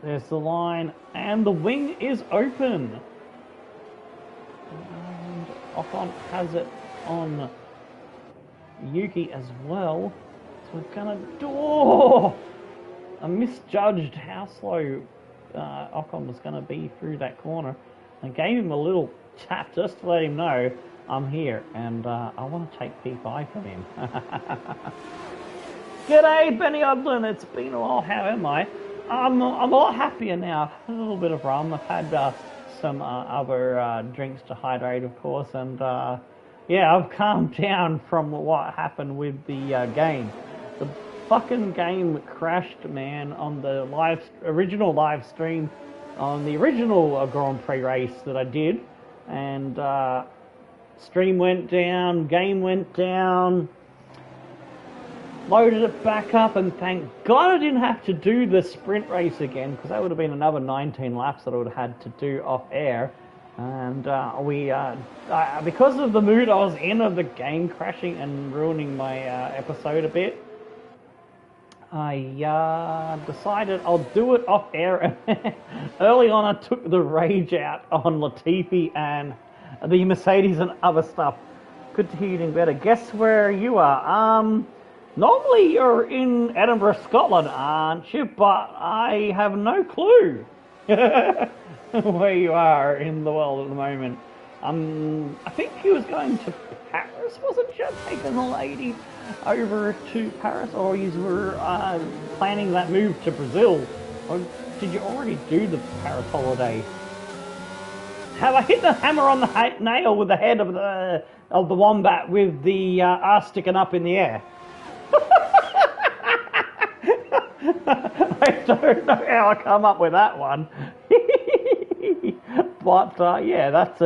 There's the line, and the wing is open. And Ocon has it on Yuki as well. So we're gonna do... Oh! I misjudged how slow Ocon was gonna be through that corner. I gave him a little tap just to let him know I'm here, and I want to take P5 from him. G'day, Benny Odlin. It's been a while. How am I? I'm a lot happier now. A little bit of rum. I've had some other drinks to hydrate, of course, and yeah, I've calmed down from what happened with the game. The fucking game crashed, man, on the original live stream on the original Grand Prix race that I did, and stream went down, game went down. Loaded it back up, and thank God I didn't have to do the sprint race again, because that would have been another 19 laps that I would have had to do off air. And because of the mood I was in of the game crashing and ruining my episode a bit, I decided I'll do it off air. Early on, I took the rage out on Latifi and the Mercedes and other stuff. Good to hear you doing better. Guess where you are? Normally you're in Edinburgh, Scotland, aren't you? But I have no clue where you are in the world at the moment. I think you was going to Paris, wasn't you? Taking the lady over to Paris, or you were planning that move to Brazil, or did you already do the Paris holiday? Have I hit the hammer on the nail with the head of the wombat with the arse sticking up in the air? I don't know how I come up with that one. But yeah, that's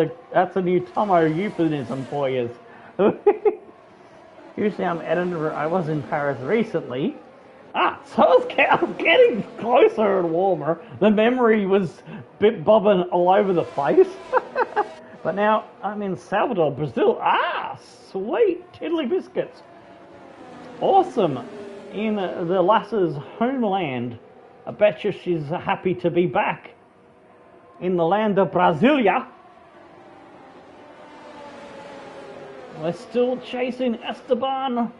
a new Tomo euphemism for you. Usually I'm Edinburgh. I was in Paris recently. So I was getting closer and warmer. The memory was bobbing all over the place. But now I'm in Salvador, Brazil. Sweet tiddly biscuits. Awesome. In the lass's homeland. I bet you she's happy to be back in the land of Brasilia. We're still chasing Esteban.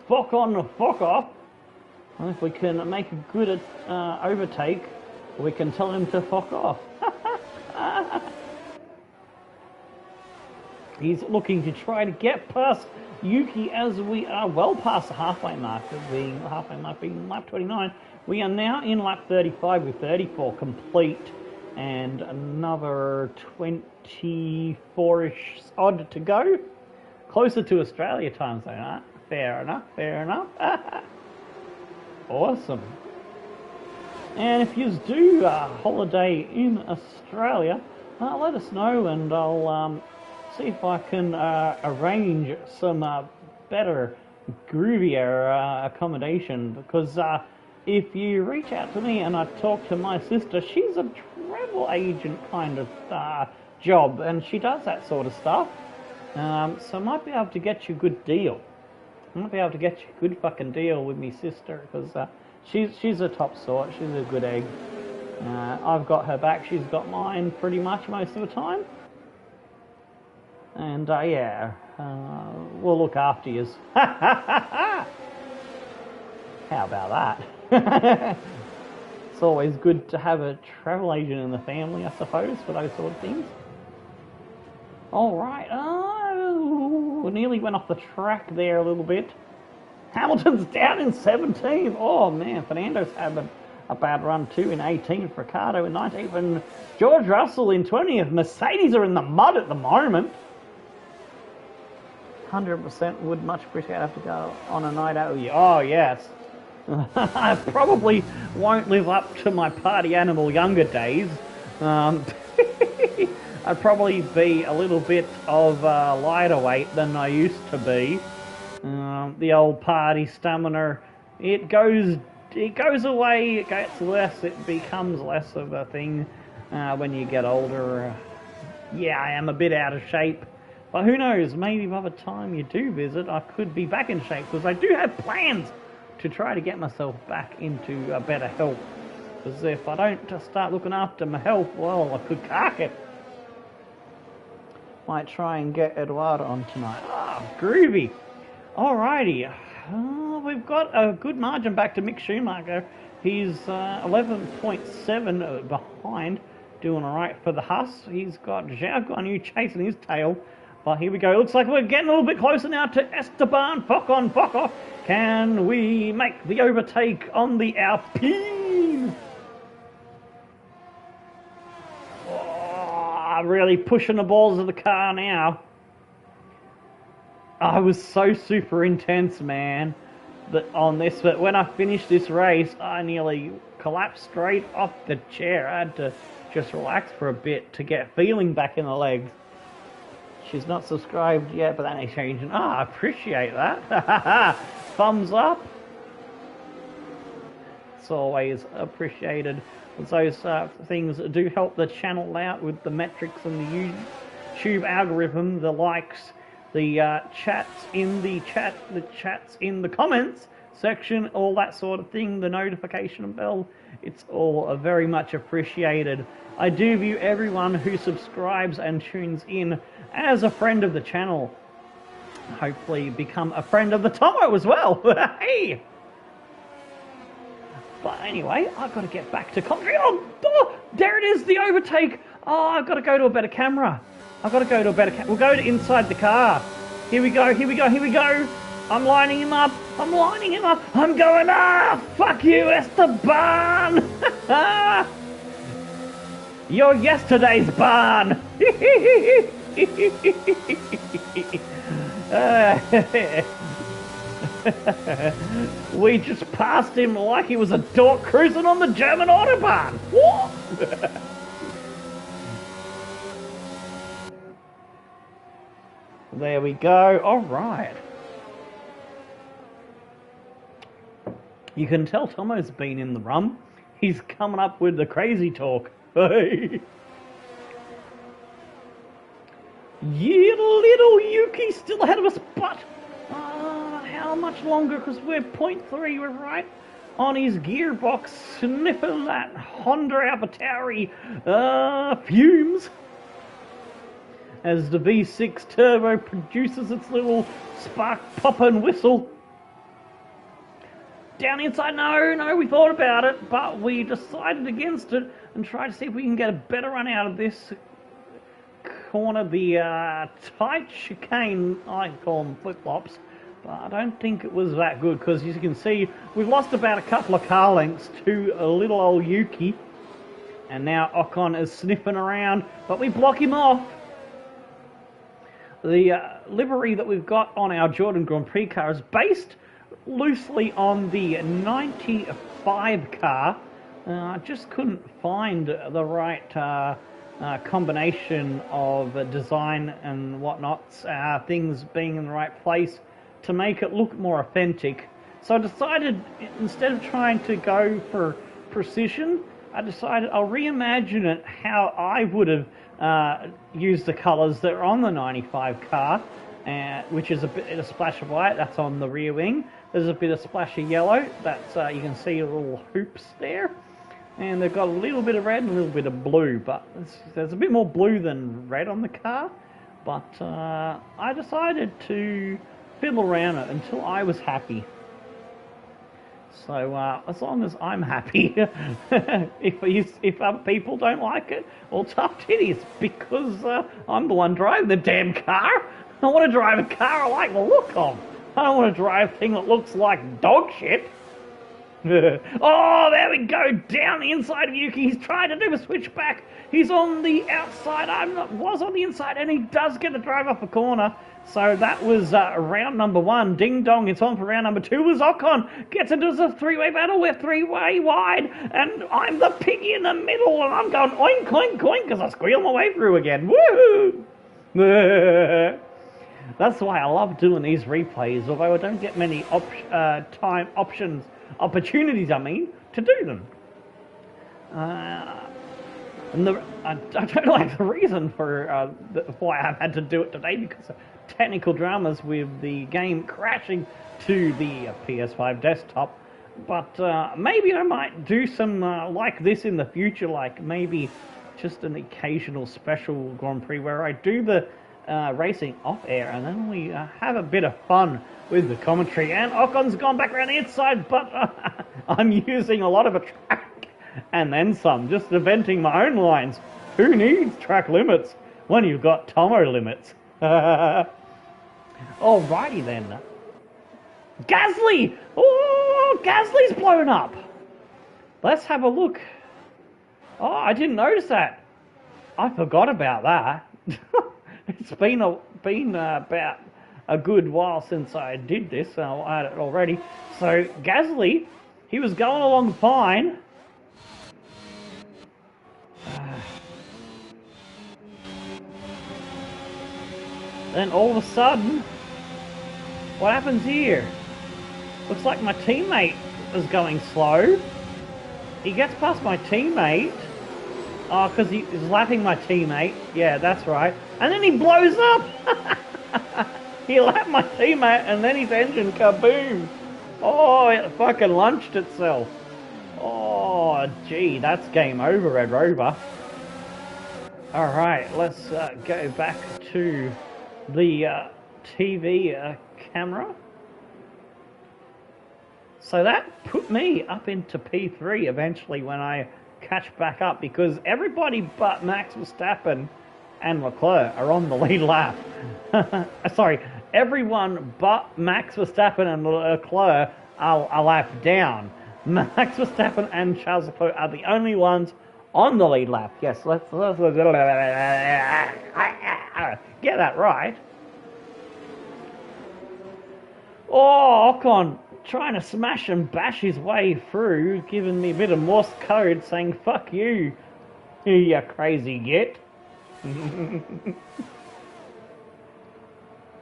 Fuck on, fuck off. And if we can make a good overtake, we can tell him to fuck off. He's looking to try to get past Yuki as we are well past the halfway mark, being lap 29. We are now in lap 35 with 34 complete and another 24-ish odd to go. Closer to Australia time zone, huh? Fair enough, fair enough. Awesome. And if you do a holiday in Australia, let us know and I'll see if I can arrange some better, groovier accommodation, because if you reach out to me and I talk to my sister, she's a travel agent kind of job, and she does that sort of stuff. So I might be able to get you a good deal. I might be able to get you a good fucking deal with me sister, because she's a top sort. She's a good egg. I've got her back. She's got mine pretty much most of the time. And yeah, we'll look after you. How about that? It's always good to have a travel agent in the family, I suppose, for those sort of things. Alright, nearly went off the track there a little bit. Hamilton's down in 17th. Oh man, Fernando's having a bad run too in 18th. Ricciardo in 19th. And George Russell in 20th. Mercedes are in the mud at the moment. 100% would much appreciate to have to go on a night out with you. Oh yes. I probably won't live up to my party animal younger days. I'd probably be a little bit of lighter weight than I used to be. The old party stamina, it goes away, it gets less, it becomes less of a thing when you get older. Yeah, I am a bit out of shape, but who knows, maybe by the time you do visit, I could be back in shape, because I do have plans to try to get myself back into a better health. Because if I don't start looking after my health, well, I could cark it. Might try and get Eduardo on tonight. Groovy. Alrighty. We've got a good margin back to Mick Schumacher. He's 11.7 behind. Doing alright for the Huss. He's got Zhao Guanyu chasing his tail. But here we go. Looks like we're getting a little bit closer now to Esteban. Fuck on, fuck off. Can we make the overtake on the Alpine? Really pushing the balls of the car now. I was so super intense, man, on this, but when I finished this race, I nearly collapsed straight off the chair. I had to just relax for a bit to get feeling back in the legs. She's not subscribed yet, but that ain't changing. I appreciate that. Thumbs up. It's always appreciated those things do help the channel out with the metrics and the YouTube algorithm, the likes, the chats in the comments section, all that sort of thing, the notification bell. It's all very much appreciated. I do view everyone who subscribes and tunes in as a friend of the channel. Hopefully become a friend of the Tomo as well. Hey! But anyway, I've got to get back to commentary. Oh, there it is, the overtake. Oh, I've got to go to a better camera. We'll go to inside the car. Here we go. I'm lining him up. I'm going, fuck you, Esteban. You're yesterday's barn. We just passed him like he was a dork cruising on the German Autobahn. What? There we go. All right. You can tell Tomo's been in the rum. He's coming up with the crazy talk. Hey. Yeah, little Yuki still ahead of us, but how much longer? Because we're 0.3, we're right on his gearbox, sniffing that Honda AlphaTauri fumes as the V6 turbo produces its little spark pop and whistle. Down inside, no, we thought about it, but we decided against it and tried to see if we can get a better run out of this corner. The tight chicane, I call them flip-flops, but I don't think it was that good, because as you can see, we've lost about a couple of car lengths to a little old Yuki, and now Ocon is sniffing around, but we block him off. The livery that we've got on our Jordan Grand Prix car is based loosely on the 95 car. I just couldn't find the right combination of design and whatnots, things being in the right place to make it look more authentic. So I decided, instead of trying to go for precision, I decided I'll reimagine it how I would have used the colours that are on the 95 car, which is a splash of white, that's on the rear wing. There's a bit of splash of yellow, that's you can see little hoops there. And they've got a little bit of red and a little bit of blue, but there's a bit more blue than red on the car. But I decided to fiddle around it until I was happy. So as long as I'm happy, if other people don't like it, well, tough titties, because I'm the one driving the damn car. I want to drive a car I like the look of. I don't want to drive a thing that looks like dog shit. Oh, there we go, down the inside of Yuki. He's trying to do a switchback. He's on the outside. Was on the inside, and he does get to drive off a corner. So that was round number 1. Ding dong, it's on for round number 2 as Ocon gets into a three-way battle. We're three-way wide, and I'm the piggy in the middle, and I'm going oink, oink, oink, because I squeal my way through again. Woohoo! That's why I love doing these replays, although I don't get many opportunities, to do them. And I don't like the reason for why I've had to do it today, because of technical dramas with the game crashing to the PS5 desktop. But maybe I might do some like this in the future, like maybe just an occasional special Grand Prix where I do the racing off air, and then we have a bit of fun with the commentary. And Ocon's gone back around the inside, but I'm using a lot of a track and then some, just venting my own lines. Who needs track limits when you've got Tomo limits? Alrighty then. Gasly! Oh, Gasly's blown up. Let's have a look. Oh, I didn't notice that. I forgot about that. It's been about a good while since I did this, so I had it already. So Gasly, he was going along fine. Then all of a sudden, what happens here? Looks like my teammate is going slow. he gets past my teammate. Oh, because he's lapping my teammate. Yeah, that's right. And then he blows up. He lapped my teammate and then his engine kaboom. Oh, it fucking launched itself. Oh, gee, that's game over, Red Rover. Alright, let's go back to the TV camera. So that put me up into P3 eventually when I catch back up, because everybody but Max Verstappen and Leclerc are on the lead lap. Sorry, everyone but Max Verstappen and Leclerc are a lap down. Max Verstappen and Charles Leclerc are the only ones on the lead lap. Yes, let's get that right. Oh, Ocon trying to smash and bash his way through, giving me a bit of Morse code saying, fuck you, you crazy git.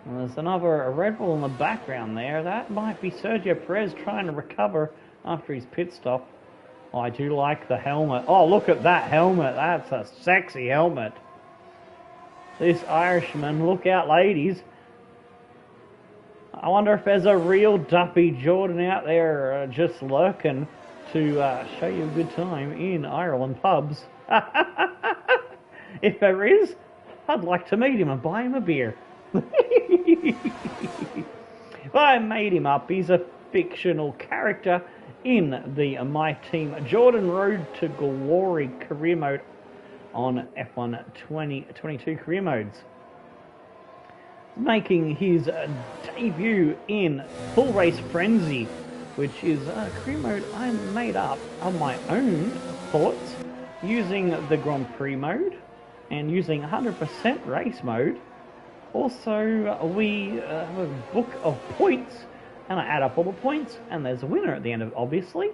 There's another Red Bull in the background there. That might be Sergio Perez trying to recover after his pit stop. Oh, I do like the helmet. Oh, look at that helmet. That's a sexy helmet. This Irishman, look out ladies. I wonder if there's a real Duffy Jordan out there just lurking to show you a good time in Ireland pubs. If there is, I'd like to meet him and buy him a beer. Well, I made him up. He's a fictional character in the My Team Jordan Road to Glory career mode on F1 2022 career modes. Making his debut in Full Race Frenzy, which is a career mode I made up on my own thoughts, using the Grand Prix mode and using 100% race mode. Also, we have a book of points, and I add up all the points, and there's a winner at the end of it, obviously.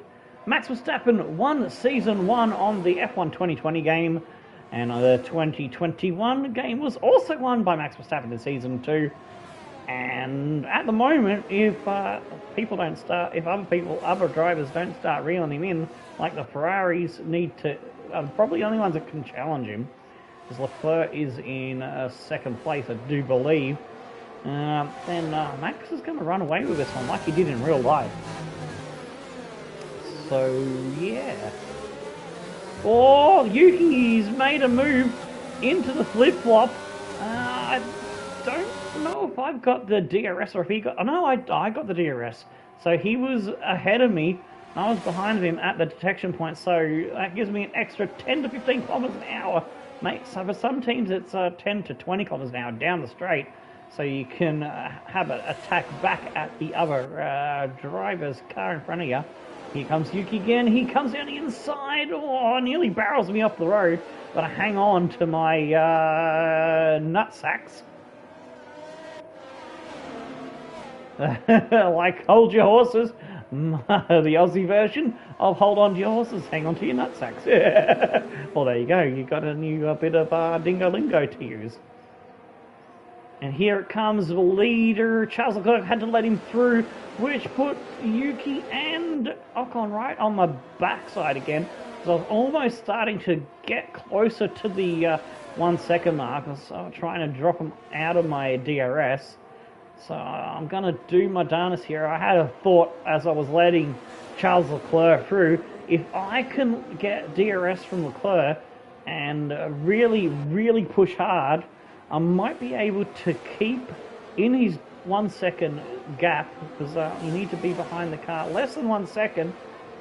Max Verstappen won Season 1 on the F1 2020 game, and the 2021 game was also won by Max Verstappen in Season 2. And at the moment, if people don't start, if other drivers don't start reeling him in, like the Ferraris need to, probably the only ones that can challenge him, because Leclerc is in second place, I do believe, then Max is going to run away with this one like he did in real life. So, yeah. Oh, Yuki's made a move into the flip-flop. I don't know if I've got the DRS or if he got... Oh, no, I got the DRS. So he was ahead of me. I was behind him at the detection point, so that gives me an extra 10 to 15 kilometers an hour. Mate, so for some teams it's 10 to 20 kilometers an hour down the straight, so you can have an attack back at the other driver's car in front of you. Here comes Yuki again. He comes down the inside. Oh, nearly barrels me off the road, but I hang on to my nutsacks. Like hold your horses. The Aussie version of hold on to your horses, hang on to your nutsacks. Well, there you go. You got a new bit of dingo lingo to use. And here it comes, the leader. Charles Leclerc had to let him through, which put Yuki and Ocon right on my backside again. So I was almost starting to get closer to the 1 second mark. I was trying to drop him out of my DRS. So I'm going to do my darnest here. I had a thought as I was letting Charles Leclerc through. If I can get DRS from Leclerc and really, really push hard, I might be able to keep in his 1 second gap, because you need to be behind the car less than 1 second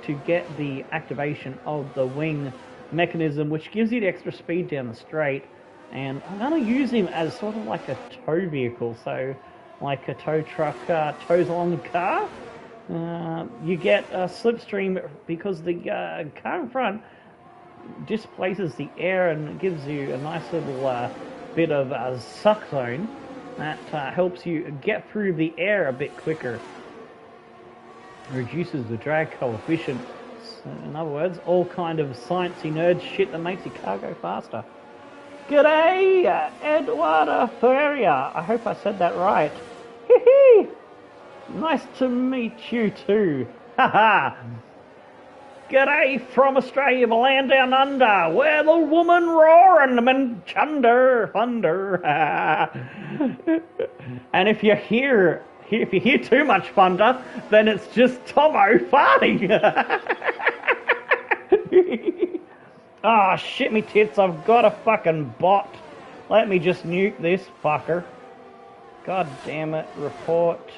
to get the activation of the wing mechanism, which gives you the extra speed down the straight. And I'm going to use him as sort of like a tow vehicle, so like a tow truck tows along the car. You get a slipstream because the car in front displaces the air and gives you a nice little bit of a suck zone that helps you get through the air a bit quicker. Reduces the drag coefficient. So in other words, all kind of sciencey nerd shit that makes your car go faster. G'day, Eduardo Feria. I hope I said that right. Hee. Nice to meet you too. Haha. G'day from Australia, the land down under, where the woman roaring and thunder. And if you hear too much thunder, then it's just Tomo farting. Ah, shit me tits, I've got a fucking bot. Let me just nuke this fucker. God damn it, report.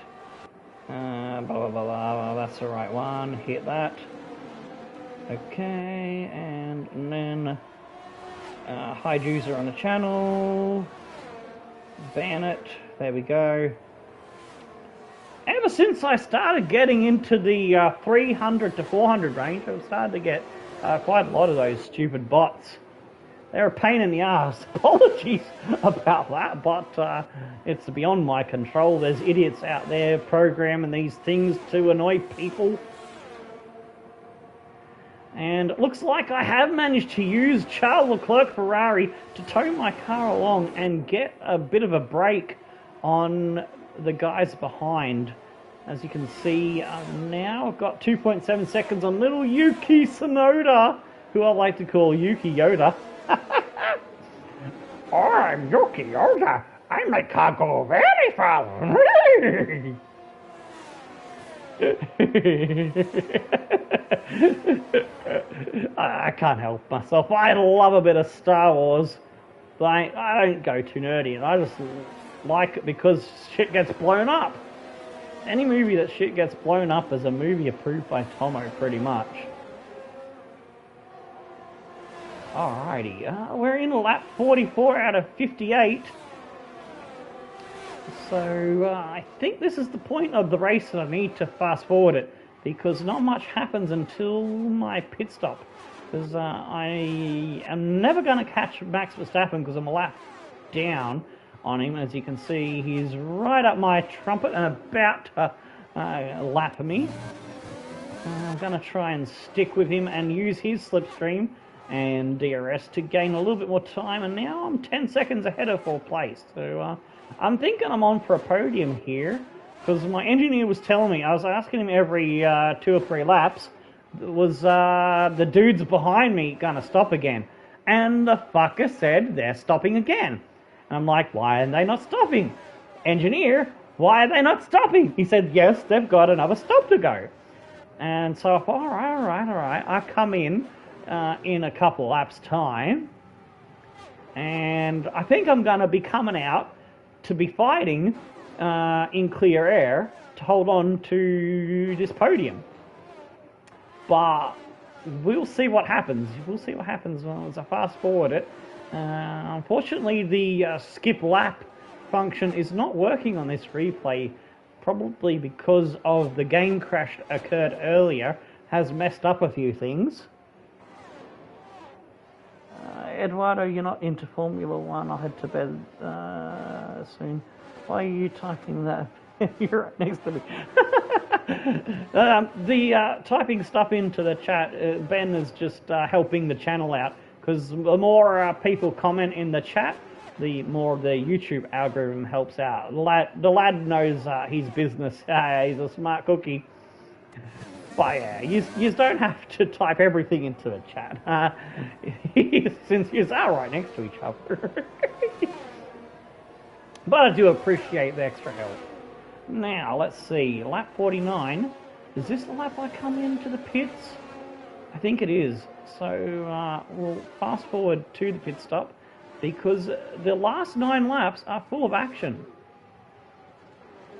Blah, blah, blah, blah, that's the right one, hit that. Okay, and then hide user on the channel. Ban it, there we go. Ever since I started getting into the 300 to 400 range, I've started to get quite a lot of those stupid bots. They're a pain in the ass. Apologies about that, but it's beyond my control. There's idiots out there programming these things to annoy people. And it looks like I have managed to use Charles Leclerc Ferrari to tow my car along and get a bit of a break on the guys behind. As you can see, now I've got 2.7 seconds on little Yuki Tsunoda, who I like to call Yuki Yoda. I'm Yuki Yoda. I make car go very fast. I can't help myself. I love a bit of Star Wars, but I don't go too nerdy, and I just like it because shit gets blown up. Any movie that shit gets blown up is a movie approved by Tomo, pretty much. Alrighty, we're in lap 44 out of 58. So I think this is the point of the race that I need to fast forward it, because not much happens until my pit stop. Because I am never going to catch Max Verstappen because I'm a lap down on him. As you can see, he's right up my trumpet and about to lap me. I'm going to try and stick with him and use his slipstream and DRS to gain a little bit more time, and now I'm 10 seconds ahead of fourth place. So I'm thinking I'm on for a podium here, because my engineer was telling me, I was asking him every 2 or 3 laps, was the dudes behind me gonna stop again? And the fucker said they're stopping again. And I'm like, why are they not stopping? Engineer, why are they not stopping? He said, yes, they've got another stop to go. And so I thought, all right, I come in a couple laps time, and I think I'm going to be coming out to be fighting in clear air to hold on to this podium. But we'll see what happens. We'll see what happens as I fast forward it. Unfortunately, the skip lap function is not working on this replay, probably because of the game crash that occurred earlier has messed up a few things. Eduardo, you're not into Formula 1. I'll head to bed soon. Why are you typing that? You're right next to me. The typing stuff into the chat, Ben is just helping the channel out, because the more people comment in the chat, the more the YouTube algorithm helps out. The lad knows his business. He's a smart cookie. But yeah, you don't have to type everything into the chat, since you are right next to each other. But I do appreciate the extra help. Now, let's see, lap 49. Is this the lap I come into the pits? I think it is. So we'll fast forward to the pit stop, because the last 9 laps are full of action.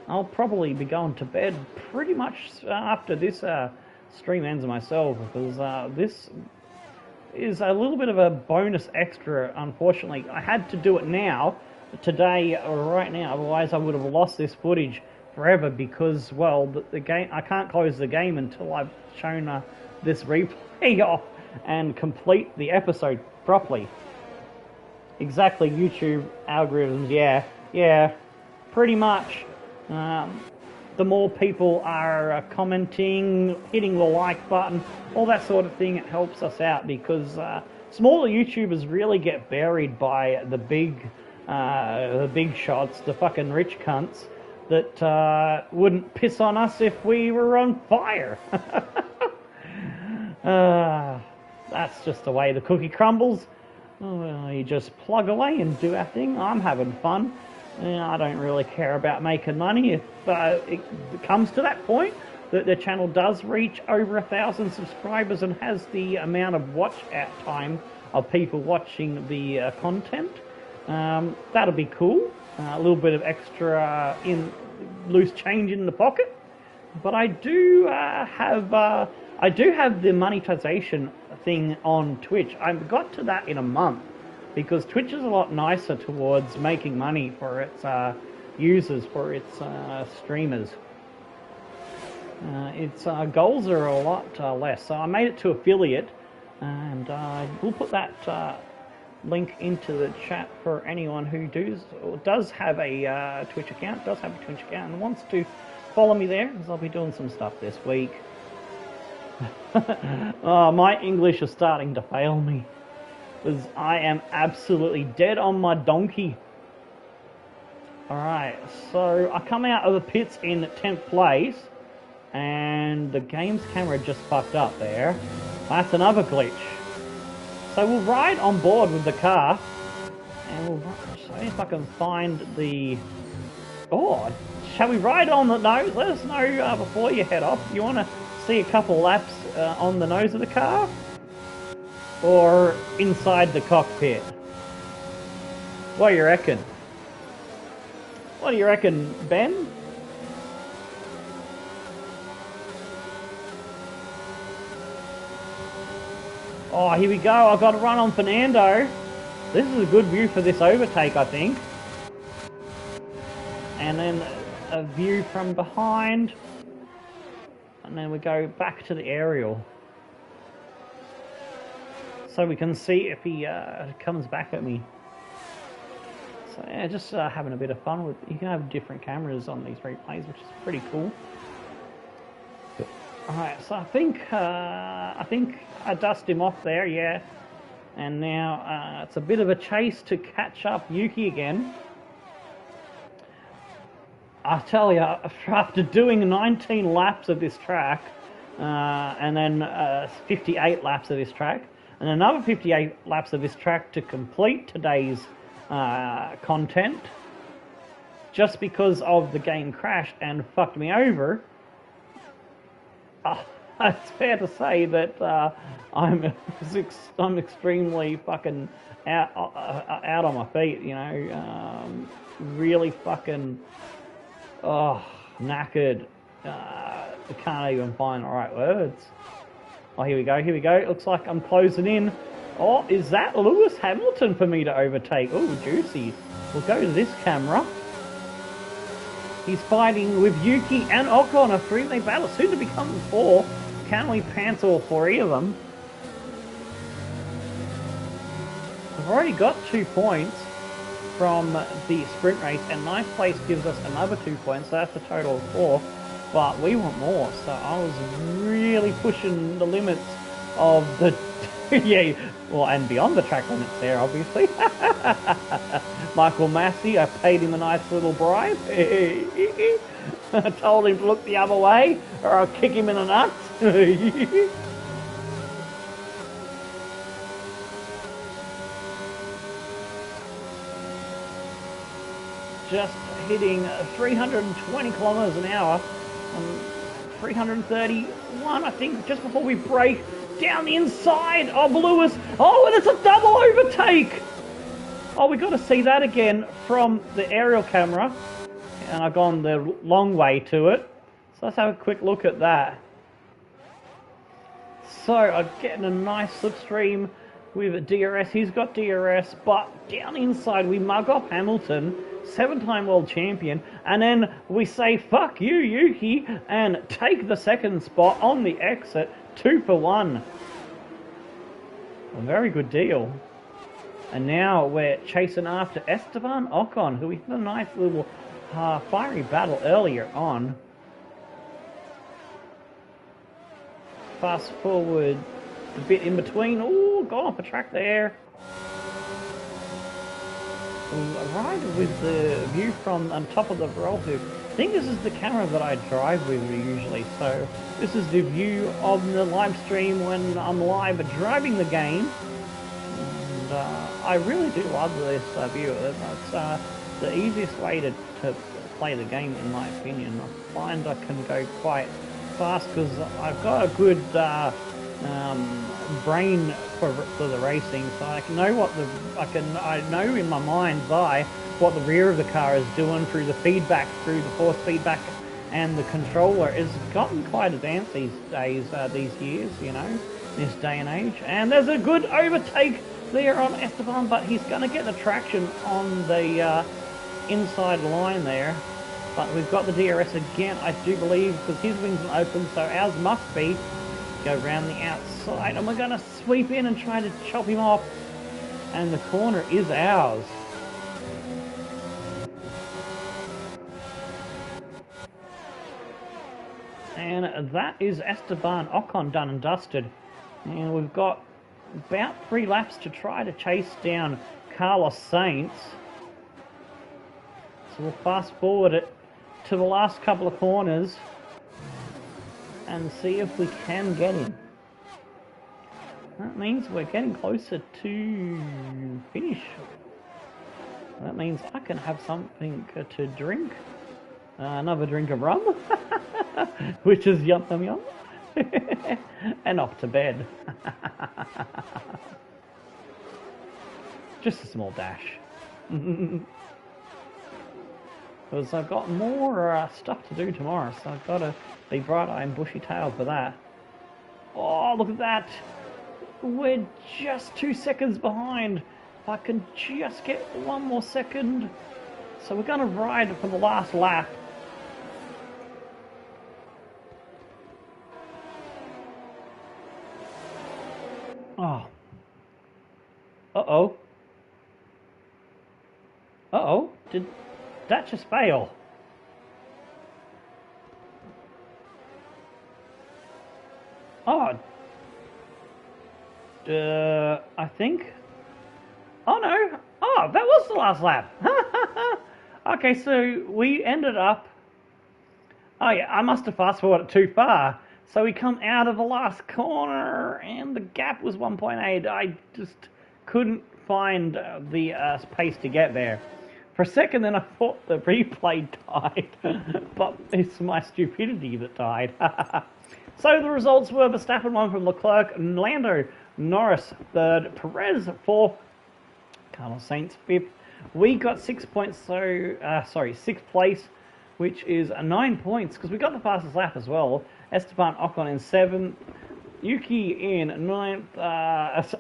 I'll probably be going to bed pretty much after this stream ends myself, because this is a little bit of a bonus extra. Unfortunately, I had to do it now, today, right now, otherwise I would have lost this footage forever, because, well, the game, I can't close the game until I've shown this replay off and complete the episode properly. Exactly, YouTube algorithms, yeah, pretty much. The more people are commenting, hitting the like button, all that sort of thing, it helps us out, because smaller YouTubers really get buried by the big shots, the fucking rich cunts that wouldn't piss on us if we were on fire. That's just the way the cookie crumbles. You just plug away and do our thing. I'm having fun. I don't really care about making money. If it comes to that point that the channel does reach over 1,000 subscribers and has the amount of watch out time of people watching the content, that'll be cool. A little bit of extra in loose change in the pocket. But I do have the monetization thing on Twitch. I got to that in a month because Twitch is a lot nicer towards making money for its users, for its streamers. Its goals are a lot less. So I made it to affiliate, and we'll put that link into the chat for anyone who does have a Twitch account, and wants to follow me there, because I'll be doing some stuff this week. Oh, my English is starting to fail me, because I am absolutely dead on my donkey. Alright, so I come out of the pits in 10th place, and the game's camera just fucked up there. That's another glitch. So we'll ride on board with the car, and we'll see if I can find the... Oh, shall we ride on the nose? Let us know before you head off. You want to see a couple laps on the nose of the car? Or inside the cockpit? What do you reckon? What do you reckon, Ben? Oh, here we go. I've got to run on Fernando. This is a good view for this overtake, I think. And then a view from behind. And then we go back to the aerial. So we can see if he comes back at me. So yeah, just having a bit of fun with... You can have different cameras on these replays, which is pretty cool. Alright, so I think I dust him off there, yeah. And now it's a bit of a chase to catch up Yuki again. I tell you, after doing 19 laps of this track, and then 58 laps of this track, and another 58 laps of this track to complete today's content, just because of the game crashed and fucked me over, it's fair to say that I'm extremely fucking out on my feet, you know, really fucking knackered. I can't even find the right words. Oh, here we go. It looks like I'm closing in. Oh, is that Lewis Hamilton for me to overtake? Oh, juicy. We'll go to this camera. He's fighting with Yuki and Ocon, a three-way battle, soon to become four. Can we pants all three of them? I've already got 2 points from the sprint race, and 9th place gives us another 2 points, so that's a total of 4. But we want more, so I was really pushing the limits of the... yeah, well, and beyond the track limits there, obviously. Michael Massey, I paid him a nice little bribe. I told him to look the other way, or I'll kick him in the nuts. Just hitting 320 kilometers an hour, 331, I think, just before we break down the inside of Lewis. Oh, and it's a double overtake. Oh, we got to see that again from the aerial camera, and I've gone the long way to it. So let's have a quick look at that. So I'm getting a nice slipstream with DRS. He's got DRS, but down inside we mug off Hamilton, 7-time world champion, and then we say fuck you, Yuki, and take the second spot on the exit, 2 for 1. A very good deal. And now we're chasing after Esteban Ocon, who we had a nice little fiery battle earlier on. Fast forward a bit in between. Oh, got off a track there. Right with the view from on top of the relative think this is the camera that I drive with usually, so this is the view of the live stream when I'm live driving the game. And I really do love this view. It's the easiest way to play the game, in my opinion. I find I can go quite fast because I've got a good brain for the racing, so I can know what I know in my mind's eye what the rear of the car is doing through the feedback, through the force feedback, and the controller has gotten quite advanced these days, these years, you know, this day and age. And there's a good overtake there on Esteban, but he's going to get the traction on the inside line there. But we've got the DRS again, I do believe, because his wings are open, so ours must be. Go round the outside, and we're going to sweep in and try to chop him off. And the corner is ours. And that is Esteban Ocon done and dusted. And we've got about 3 laps to try to chase down Carlos Sainz. So we'll fast forward it to the last couple of corners and see if we can get him. That means we're getting closer to finish. That means I can have something to drink. Another drink of rum, which is yum yum yum, and off to bed. Just a small dash. Because I've got more stuff to do tomorrow, so I've got to be bright-eyed and bushy-tailed for that. Oh, look at that! We're just 2 seconds behind. If I can just get 1 more second. So we're going to ride for the last lap. Oh. Uh-oh. Uh-oh. Did that just fail? Oh. I think. Oh no. Oh, that was the last lap. Okay, so we ended up. Oh yeah, I must have fast forwarded too far. So we come out of the last corner, and the gap was 1.8. I just couldn't find the pace to get there. For a second, then I thought the replay died, but it's my stupidity that died. So the results were Verstappen won from Leclerc, Lando Norris third, Perez fourth, Carlos Sainz fifth. We got 6 points, so sixth place, which is 9 points because we got the fastest lap as well. Esteban Ocon in seventh, Yuki in ninth,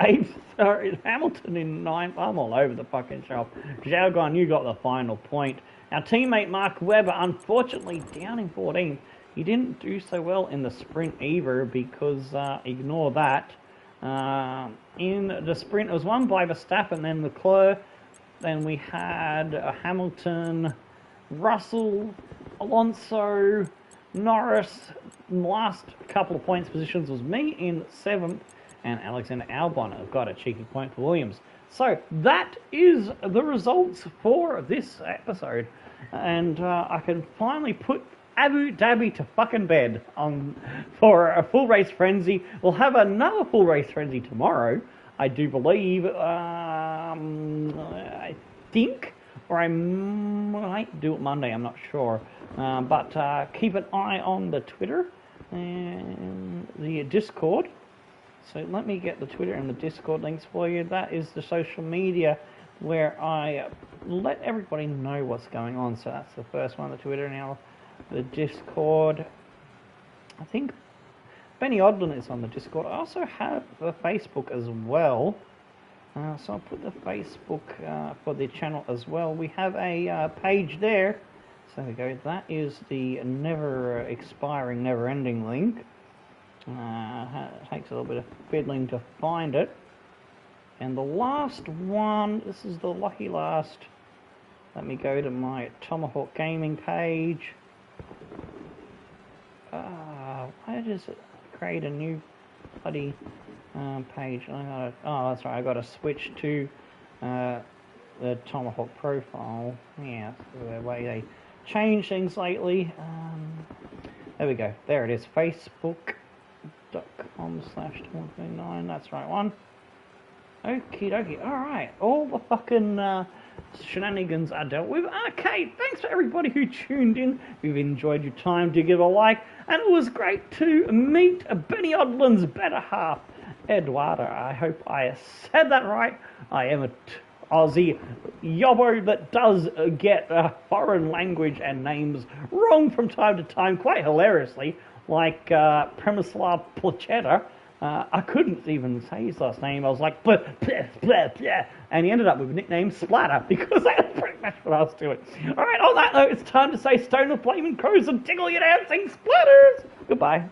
eighth, Hamilton in ninth. I'm all over the fucking shop. Zhao Guan, you got the final point. Our teammate Mark Webber, unfortunately, down in 14th. He didn't do so well in the sprint either because, ignore that. In the sprint, it was won by Verstappen, then Leclerc. Then we had Hamilton, Russell, Alonso, Norris. Last couple of points positions was me in seventh, and Alexander Albon have got a cheeky point for Williams. So that is the results for this episode, and I can finally put Abu Dhabi to fucking bed for a full race frenzy. We'll have another full race frenzy tomorrow, I do believe. I think, or I might do it Monday, I'm not sure. But keep an eye on the Twitter and the Discord. So let me get the Twitter and the Discord links for you. That is the social media where I let everybody know what's going on. So that's the first one, the Twitter. Now the Discord. I think Benny Odlin is on the Discord. I also have a Facebook as well. So I'll put the Facebook for the channel as well. We have a page there. So there we go. That is the never expiring, never ending link. It takes a little bit of fiddling to find it. And the last one, this is the lucky last. Let me go to my Tomahawk Gaming page. Why does it create a new bloody page? Oh, that's right. I got to switch to the Tomahawk profile. Yeah, the way they changed things lately. There we go. There it is. Facebook.com/2029. That's the right one. Okie dokie. Alright. All the fucking shenanigans are dealt with. Okay. Thanks for everybody who tuned in. If you've enjoyed your time, do give a like. And it was great to meet Benny Odlin's better half, Eduardo. I hope I said that right. I am a Aussie yobbo that does get foreign language and names wrong from time to time, quite hilariously, like Premislav Placheta. I couldn't even say his last name. I was like, blah, blah, blah, blah. And he ended up with a nickname Splatter, because that's pretty much what I was doing. Alright, on that note, it's time to say Stone of Flaming Crows and tickle your dancing splatters. Goodbye.